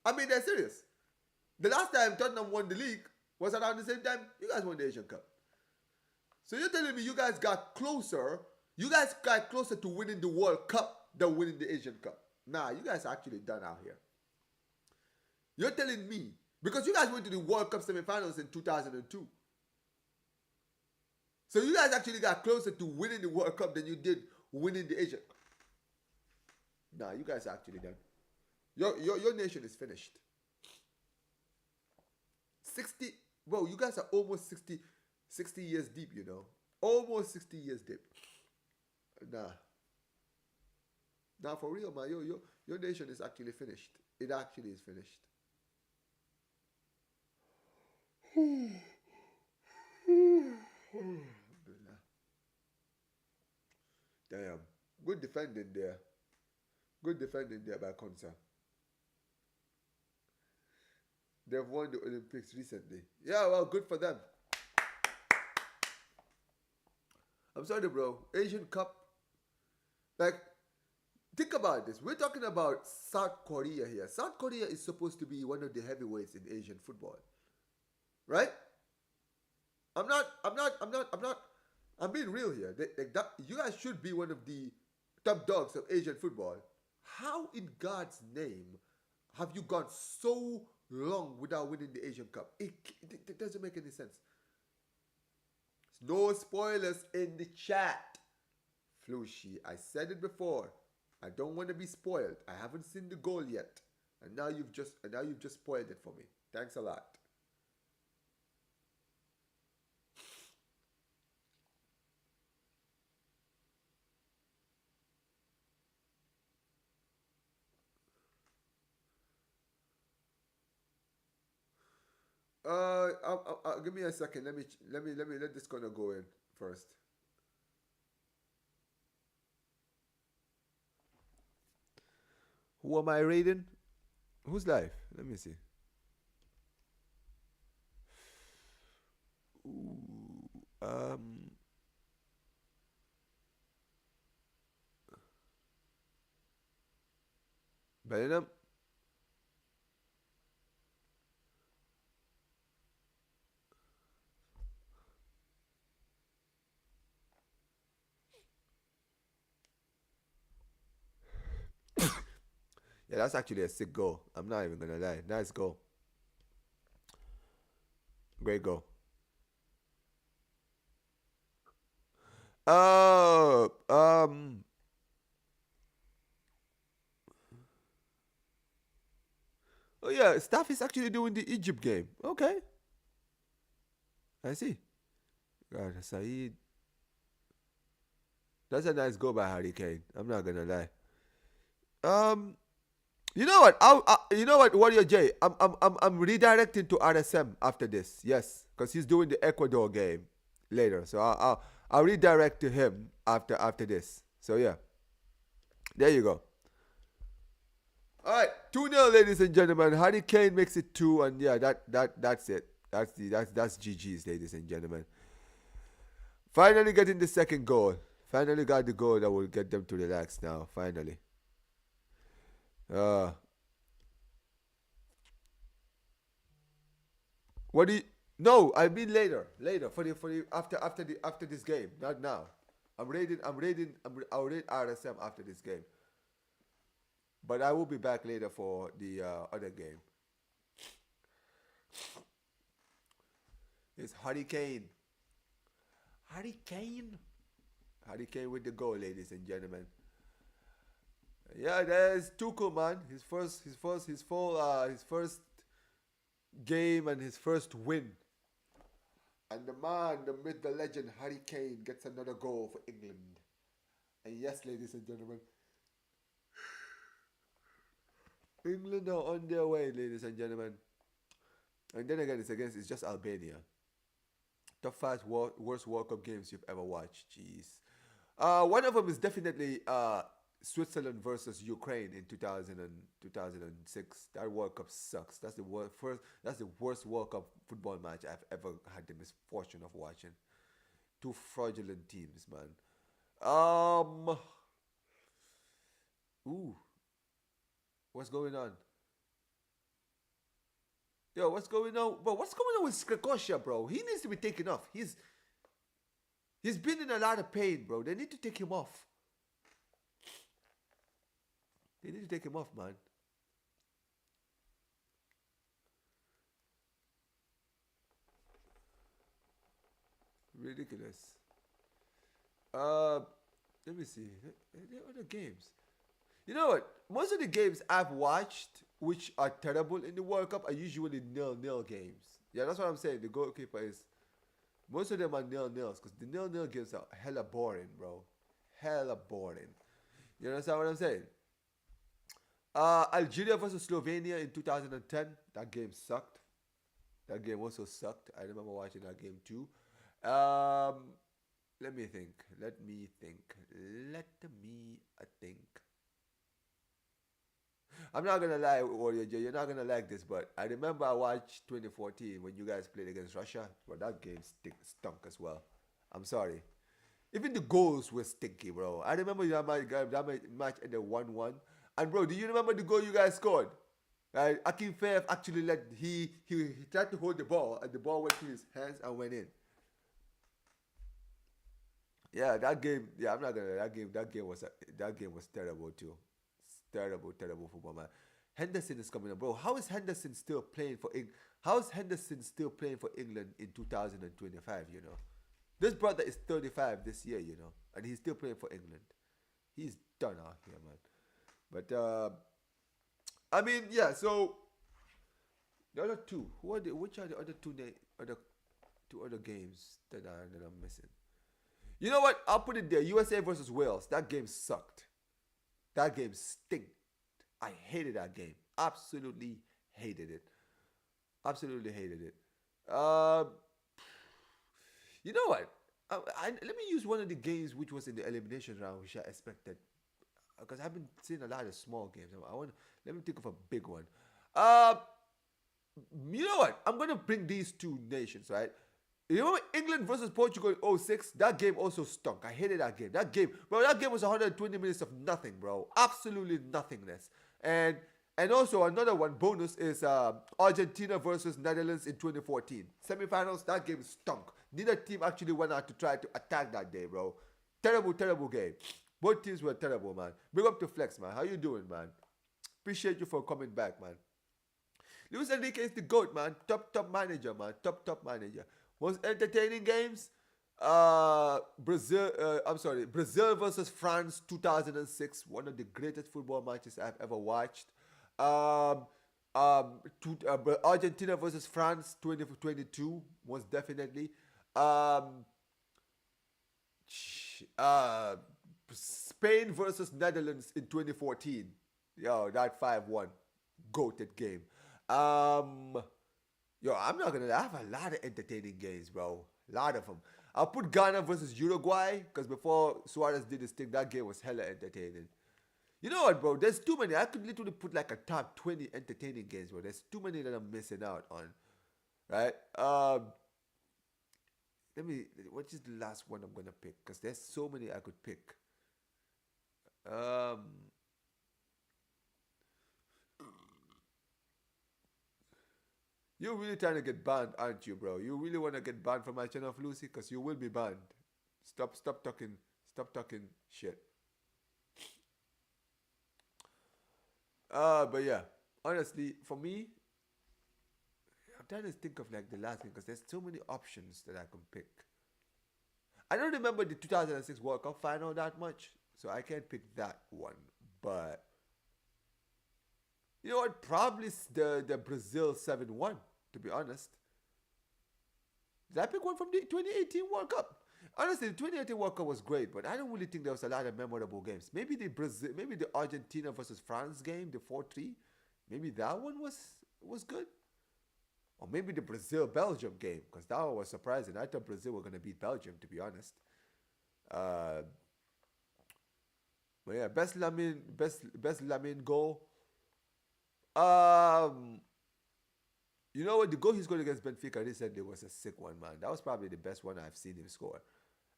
Speaker 1: I mean, they're serious. The last time Tottenham won the league was around the same time you guys won the Asian Cup. So you're telling me you guys got closer to winning the World Cup than winning the Asian Cup. Nah, you guys are actually done out here. You're telling me, because you guys went to the World Cup semifinals in 2002. So you guys actually got closer to winning the World Cup than you did winning the Asian Cup. Nah, you guys are actually done. Your nation is finished. 60, bro, you guys are almost 60 years deep, you know. Almost 60 years deep. Nah, for real, man. Your nation is actually finished. It actually is finished. Damn. Good defending there. Good defending there by Konsa. They've won the Olympics recently. Yeah, well, good for them. I'm sorry, bro. Asian Cup. Like, think about this. We're talking about South Korea here. South Korea is supposed to be one of the heavyweights in Asian football. Right? I'm being real here. You guys should be one of the top dogs of Asian football. How in God's name have you gone so long without winning the Asian Cup? It doesn't make any sense. No spoilers in the chat. Flushy, I said it before. I don't want to be spoiled. I haven't seen the goal yet. And now you've just spoiled it for me. Thanks a lot. Give me a second. Let this corner go in first. Who am I raiding? Who's live? Let me see. Bellingham. Yeah, that's actually a sick goal. I'm not even gonna lie. Nice goal. Great goal. Oh yeah, Staff is actually doing the Egypt game. Okay. I see. God, Saeed. That's a nice goal by Harry Kane. I'm not gonna lie. You know what? You know what, Warrior J? I'm redirecting to RSM after this. Yes, because he's doing the Ecuador game later. So I'll redirect to him after this. So yeah, there you go. All right, 2-0, ladies and gentlemen. Harry Kane makes it two, and yeah, that's it. That's GG's, ladies and gentlemen. Finally getting the second goal. Finally got the goal that will get them to relax now. Finally. Uh, what do you? No, I mean later for the after this game, not now. I'll rate RSM after this game, but I will be back later for the other game. It's Harry Kane. Harry Kane. Harry Kane with the goal, ladies and gentlemen. Yeah, there's Tuchel, man. His first game and his first win. And the man, the myth, the legend, Harry Kane gets another goal for England. And yes, ladies and gentlemen, England are on their way, ladies and gentlemen. And then again, it's just Albania. Top five worst World Cup games you've ever watched. Jeez. One of them is definitely Switzerland versus Ukraine in 2006. That World Cup sucks. That's the worst World Cup football match I've ever had the misfortune of watching. Two fraudulent teams, man. Ooh, what's going on? Yo, what's going on? Bro, what's going on with Skrekosha, bro? He needs to be taken off. He's been in a lot of pain, bro. They need to take him off. They need to take him off, man. Ridiculous. Uh, Let me see. There are other games. You know what? Most of the games I've watched, which are terrible in the World Cup, are usually nil-nil games. Yeah, that's what I'm saying. The goalkeeper is. Most of them are nil-nils because the nil-nil games are hella boring, bro. Hella boring. You understand what I'm saying? Algeria versus Slovenia in 2010. That game sucked. That game also sucked. I remember watching that game too. Let me think. Let me think. I'm not gonna lie, Warrior J. You're not gonna like this, but I remember I watched 2014 when you guys played against Russia. But that game stunk as well. I'm sorry. Even the goals were stinky, bro. I remember that match ended 1-1. And bro, do you remember the goal you guys scored? Akin Fev actually he tried to hold the ball and the ball went through his hands and went in. Yeah, that game. Yeah, I'm not gonna. That game was terrible too. Terrible football, man. Henderson is coming up, bro. How is Henderson still playing for How is Henderson still playing for England in 2025? You know, this brother is 35 this year. You know, and he's still playing for England. He's done out here, man. But I mean, yeah. So the other two. Which are the other two other games that I'm missing? You know what? I'll put it there. USA versus Wales. That game sucked. That game stinked. I hated that game. Absolutely hated it. Absolutely hated it. You know what? Let me use one of the games which was in the elimination round, which I expected, because I've been seeing a lot of small games. Let me think of a big one. You know what? I'm gonna bring these two nations, right? You remember England versus Portugal in '06? That game also stunk. I hated that game. That game was 120 minutes of nothing, bro. Absolutely nothingness. And also another one bonus is Argentina versus Netherlands in 2014. Semifinals, that game stunk. Neither team actually went out to try to attack that day, bro. Terrible game. Both teams were terrible, man. Big up to Flex, man. How you doing, man? Appreciate you for coming back, man. Luis Enrique is the GOAT, man. Top manager, man. Top manager. Most entertaining games? Brazil versus France 2006. One of the greatest football matches I've ever watched. Argentina versus France 2022, most definitely. Spain versus Netherlands in 2014. Yo, that 5-1 goated game. Um, Yo, I'm not gonna lie, I have a lot of entertaining games, bro. A lot of them. I'll put Ghana versus Uruguay because before Suarez did his thing, that game was hella entertaining. You know what, bro? There's too many. I could literally put like a top 20 entertaining games, bro. There's too many that I'm missing out on, right? Let me. What is the last one I'm gonna pick? Because there's so many I could pick. Um, you're really trying to get banned, aren't you, bro? You really want to get banned from my channel of Lucy? Because you will be banned. Stop talking shit. But yeah, honestly, for me, I'm trying to think of like the last thing because there's so many options that I can pick. I don't remember the 2006 World Cup final that much, so I can't pick that one. But you know what? Probably the Brazil 7-1, to be honest. Did I pick one from the 2018 World Cup? Honestly, the 2018 World Cup was great, but I don't really think there was a lot of memorable games. Maybe the Argentina versus France game, the 4-3, maybe that one was good. Or maybe the Brazil Belgium game, because that one was surprising. I thought Brazil were gonna beat Belgium, to be honest. Uh, but yeah, best Lamin goal. Um, you know what? The goal he scored against Benfica recently was a sick one, man. That was probably the best one I've seen him score.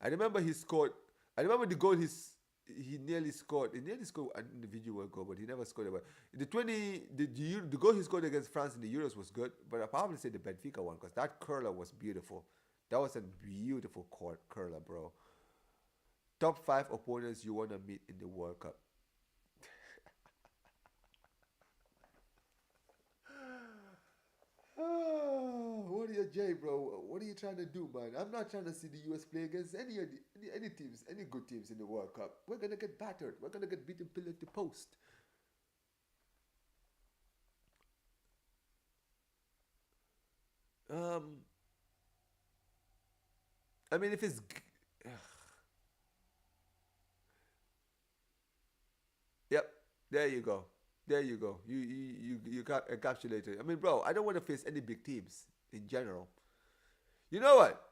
Speaker 1: I remember he scored. I remember the goal he nearly scored. He nearly scored an individual goal, but he never scored it. But the goal he scored against France in the Euros was good, but I probably say the Benfica one because that curler was beautiful. That was a beautiful curler, bro. Top 5 opponents you want to meet in the World Cup. What are you, Jay, bro? What are you trying to do, man? I'm not trying to see the US play against any teams, any good teams in the World Cup. We're gonna get battered. We're gonna get beaten pillar to post. Um, I mean, if it's yep, there you go. There you go. You got encapsulated. I mean, bro, I don't want to face any big teams in general. You know what?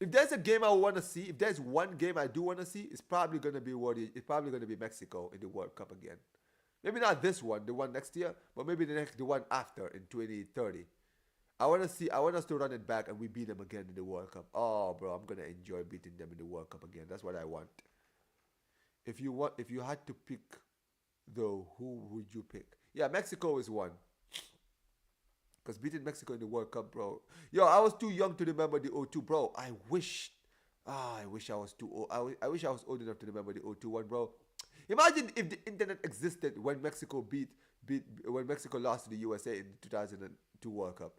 Speaker 1: If there's a game I want to see, if there's one game I do want to see, it's probably gonna be it's probably gonna be Mexico in the World Cup again. Maybe not this one, the one next year, but maybe the one after in 2030. I want us to run it back and we beat them again in the World Cup. Oh, bro, I'm gonna enjoy beating them in the World Cup again. That's what I want. If you had to pick though, who would you pick? Yeah, Mexico is one. Because beating Mexico in the World Cup, bro. Yo, I was too young to remember the 0-2, bro. I wish I was too old. I wish I was old enough to remember the 0-2 one, bro. Imagine if the internet existed when when Mexico lost to the USA in the 2002 World Cup.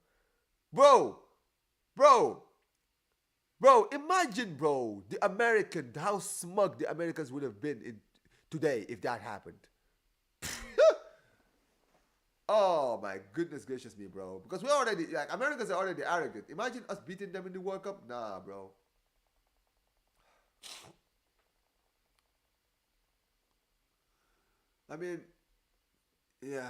Speaker 1: Bro, bro, bro, imagine, bro, how smug the Americans would have been in today if that happened. Oh my goodness gracious me, bro. Because we're already, like, Americans are already arrogant. Imagine us beating them in the World Cup. Nah, bro. I mean, yeah.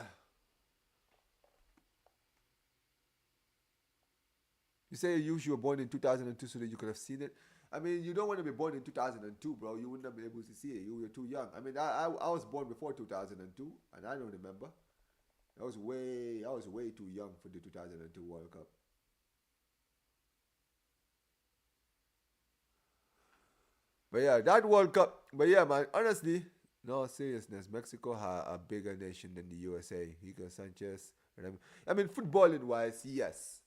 Speaker 1: You say you were born in 2002 so that you could have seen it. I mean, you don't want to be born in 2002, bro. You wouldn't have been able to see it. You were too young. I mean, I was born before 2002, and I don't remember. I was way too young for the 2002 World Cup. But yeah, that World Cup. But yeah, man, honestly, no seriousness. Mexico had a bigger nation than the USA. Hugo Sanchez. I mean, footballing wise, yes.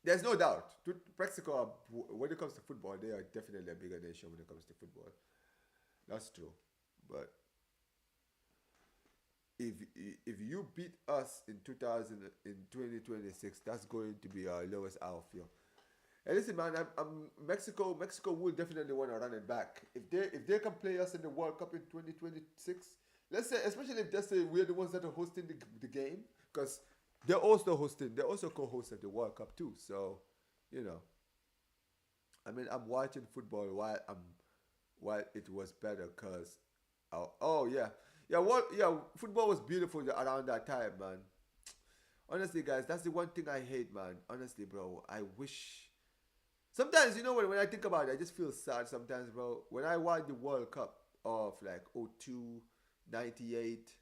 Speaker 1: There's no doubt. Mexico, when it comes to football, they are definitely a bigger nation when it comes to football. That's true. But if if you beat us in 2026, that's going to be our lowest outfield. And listen, man, Mexico will definitely want to run it back. If they can play us in the World Cup in 2026, let's say, especially if they say we're the ones that are hosting the game, because they're also co-hosting the World Cup too. So, you know, I mean, I'm watching football while it was better, cause oh yeah, Yeah, football was beautiful around that time, man. Honestly, guys, that's the one thing I hate, man. Honestly, bro, I wish. Sometimes, when I think about it, I just feel sad sometimes, bro. When I watch the World Cup of like '02, '98,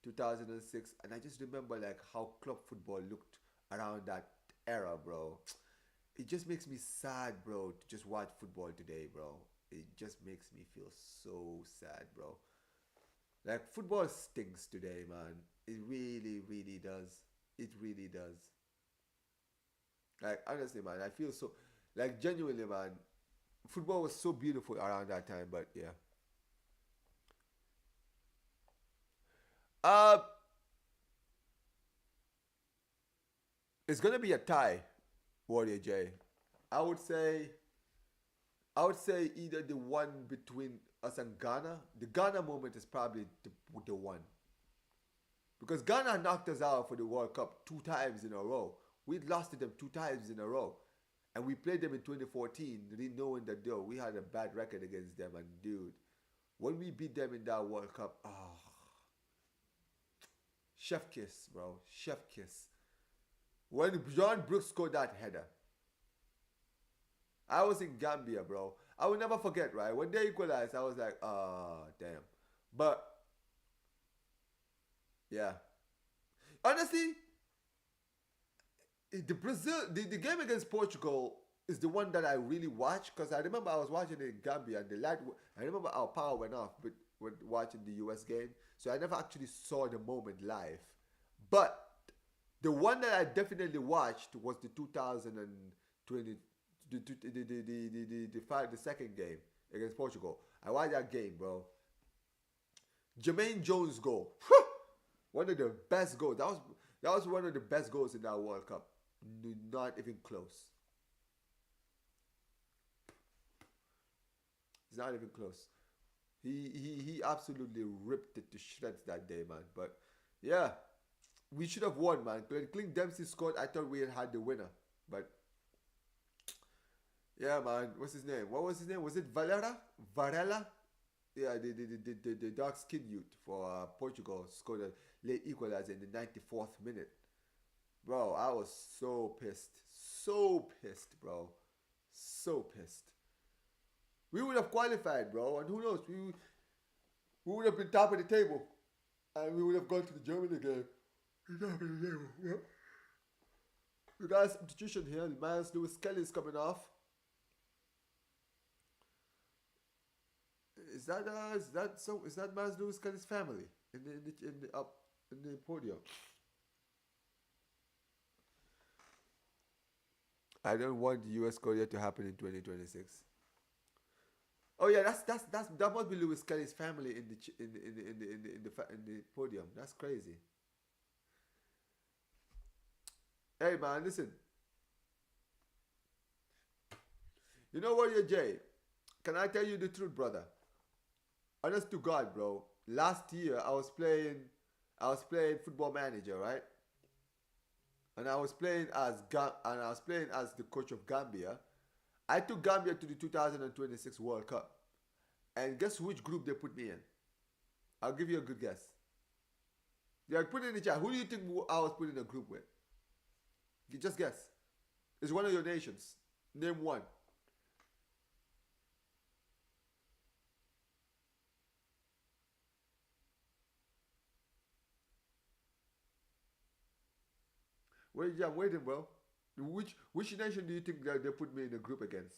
Speaker 1: 2006, and I just remember like how club football looked around that era, bro. It just makes me sad, bro, to just watch football today, bro. It just makes me feel so sad, bro. Like football stinks today, man. It really, really does. It really does. Like honestly, man, I feel so like genuinely, man. Football was so beautiful around that time, but yeah. Uh, it's gonna be a tie, Warrior J. I would say, I would say either the one between us and Ghana. The Ghana moment is probably the one because Ghana knocked us out for the World Cup 2 times in a row. We lost to them 2 times in a row. And we played them in 2014, really knowing that we had a bad record against them. And dude, when we beat them in that World Cup, chef kiss, bro, chef kiss. When John Brooks scored that header, I was in Gambia, bro. I will never forget, right? When they equalized, I was like, damn. But yeah, honestly, the game against Portugal is the one that I really watched because I remember I was watching it in Gambia and the light. I remember our power went off, but when watching the US game, so I never actually saw the moment live. But the one that I definitely watched was the 2020, the second game against Portugal. I watched that game, bro. Jermaine Jones goal, one of the best goals. That was one of the best goals in that World Cup. Not even close. It's not even close. He absolutely ripped it to shreds that day, man. But yeah, we should have won, man. When Clint Dempsey scored, I thought we had the winner. But yeah, man. What's his name? What was his name? Was it Valera? Varela? Yeah, the dark skinned youth for Portugal scored a late equalizer in the 94th minute. Bro, I was so pissed. So pissed, bro. So pissed. We would have qualified, bro. And who knows? We would have been top of the table. And we would have gone to the Germany game. Top of the table. Yeah. We got a substitution here. Miles Lewis Kelly is coming off. Is that Miles Lewis Kelly's family in the podium? I don't want the US Korea to happen in 2026. Oh yeah, that must be Lewis Kelly's family in the podium. That's crazy. Hey man, listen. You know what, you Jay? Can I tell you the truth, brother? Honest to God, bro. Last year I was playing Football Manager, right? And I was playing as the coach of Gambia. I took Gambia to the 2026 World Cup. And guess which group they put me in? I'll give you a good guess. Yeah, put it in the chat. Who do you think I was put in a group with? You just guess. It's one of your nations. Name one. Wait, yeah, I'm waiting, bro. Which nation do you think that they put me in a group against?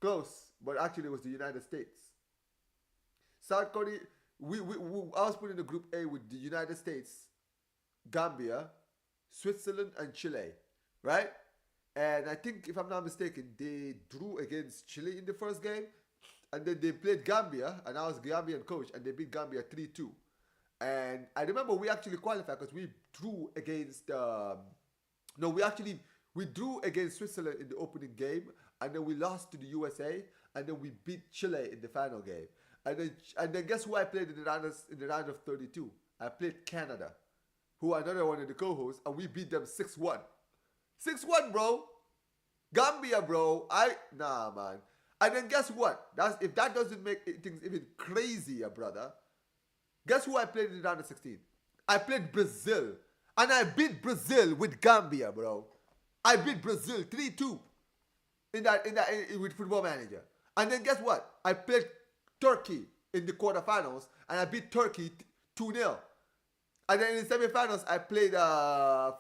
Speaker 1: Close, but actually it was the United States. South Korea. I was put in the group A with the United States, Gambia, Switzerland, and Chile, right? And I think, if I'm not mistaken, they drew against Chile in the first game, and then they played Gambia, and I was Gambian coach, and they beat Gambia 3-2. And I remember we actually qualified because we drew against. No, we drew against Switzerland in the opening game, and then we lost to the USA, and then we beat Chile in the final game. And then guess who I played in the round of 32? I played Canada, who are another one of the co-hosts, and we beat them 6-1. 6-1, bro. Gambia, bro. Nah, man. And then guess what? That's if that doesn't make things even crazier, brother. Guess who I played in the round of 16? I played Brazil. And I beat Brazil with Gambia, bro. I beat Brazil 3-2 with Football Manager. And then guess what? I played Turkey in the quarterfinals and I beat Turkey 2-0. And then in the semifinals I played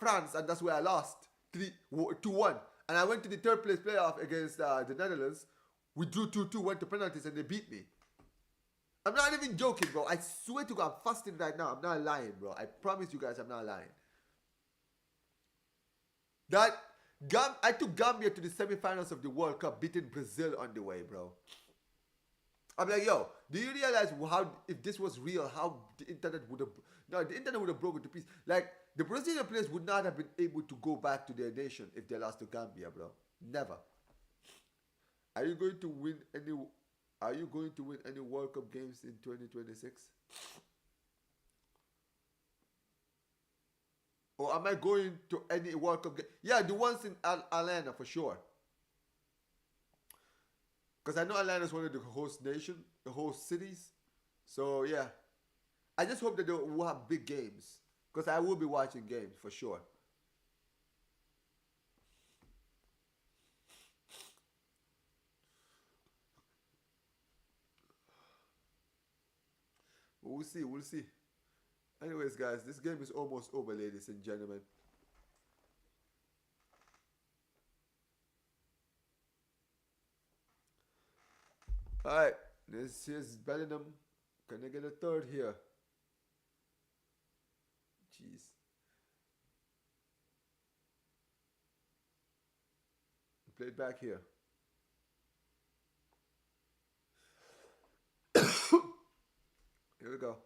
Speaker 1: France and that's where I lost 2-1. And I went to the third place playoff against the Netherlands. We drew 2-2, went to penalties and they beat me. I'm not even joking, bro. I swear to God, I'm fasting right now. I'm not lying, bro. I promise you guys I'm not lying. I took Gambia to the semifinals of the World Cup, beating Brazil on the way, bro. I'm like, yo, do you realize how, if this was real, how the internet would have, no, the internet would have broken to pieces. Like, the Brazilian players would not have been able to go back to their nation if they lost to Gambia, bro. Never. Are you going to win any World Cup games in 2026? Or am I going to any World Cup game? Yeah, the ones in Atlanta for sure. Because I know Atlanta is one of the host nation, the host cities. So yeah, I just hope that they will have big games. Because I will be watching games for sure. We'll see, we'll see. Anyways, guys, this game is almost over, ladies and gentlemen. Alright, this is Bellingham. Can I get a third here? Jeez. Play it back here. Here we go.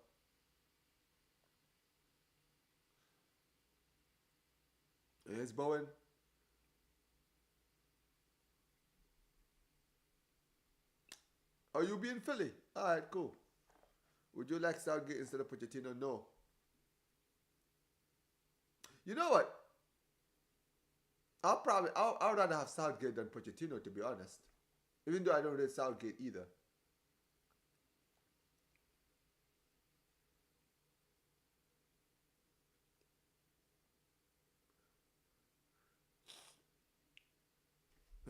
Speaker 1: Here's Bowen. Are you being Philly? Alright, cool. Would you like Southgate instead of Pochettino? No. You know what? I'd rather have Southgate than Pochettino, to be honest. Even though I don't rate Southgate either.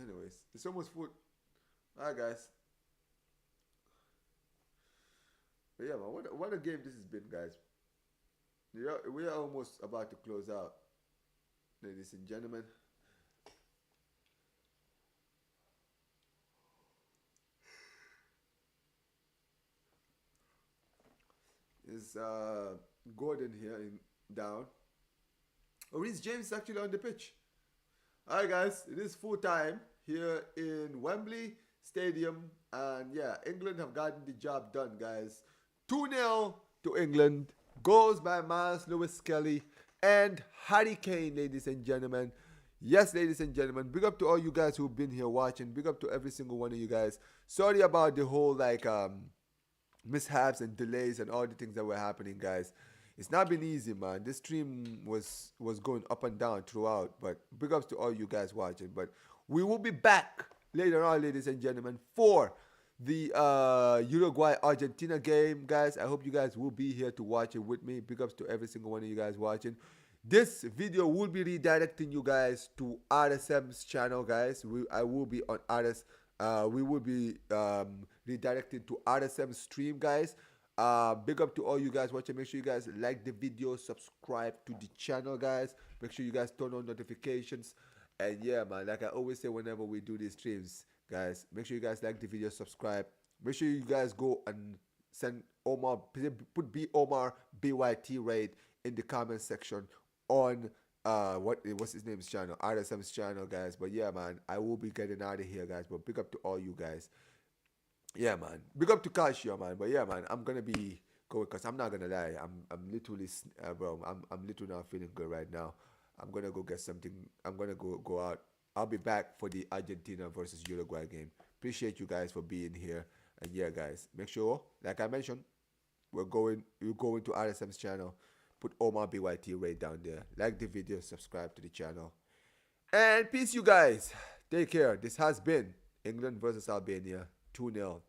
Speaker 1: Anyways, it's almost full. Alright, guys. But yeah, man, what a game this has been, guys. We are almost about to close out, ladies and gentlemen. Is Gordon here down? Oh, Reece James is actually on the pitch. Alright, guys, it is full time here in Wembley Stadium, and yeah, England have gotten the job done, guys. 2-0 to England. Goals by Miles Lewis-Skelly and Harry Kane, ladies and gentlemen. Yes, ladies and gentlemen, big up to all you guys who've been here watching. Big up to every single one of you guys. Sorry about the whole mishaps and delays and all the things that were happening, guys. It's not been easy, man. This stream was going up and down throughout, but big ups to all you guys watching. But we will be back later on, ladies and gentlemen, for the Uruguay-Argentina game, guys. I hope you guys will be here to watch it with me. Big ups to every single one of you guys watching. This video will be redirecting you guys to RSM's channel, guys. I will be on RS. We will be redirected to RSM stream, guys. Big up to all you guys watching. Make sure you guys like the video, subscribe to the channel, guys. Make sure you guys turn on notifications. And yeah, man, like I always say whenever we do these streams, guys, make sure you guys like the video, subscribe. Make sure you guys go and send Omar, put Omar BYT raid in the comment section on what's his name's channel, RSM's channel, guys. But yeah, man, I will be getting out of here, guys. But big up to all you guys. Yeah, man. Big up to Kashia, man. But yeah, man, I'm gonna be going, because I'm not gonna lie, I'm literally bro, I'm literally not feeling good right now. I'm gonna go get something. I'm gonna go out. I'll be back for the Argentina versus Uruguay game. Appreciate you guys for being here. And yeah, guys, make sure, like I mentioned, you're going to RSM's channel. Put Omar BYT right down there. Like the video, subscribe to the channel. And peace, you guys. Take care. This has been England versus Albania, 2-0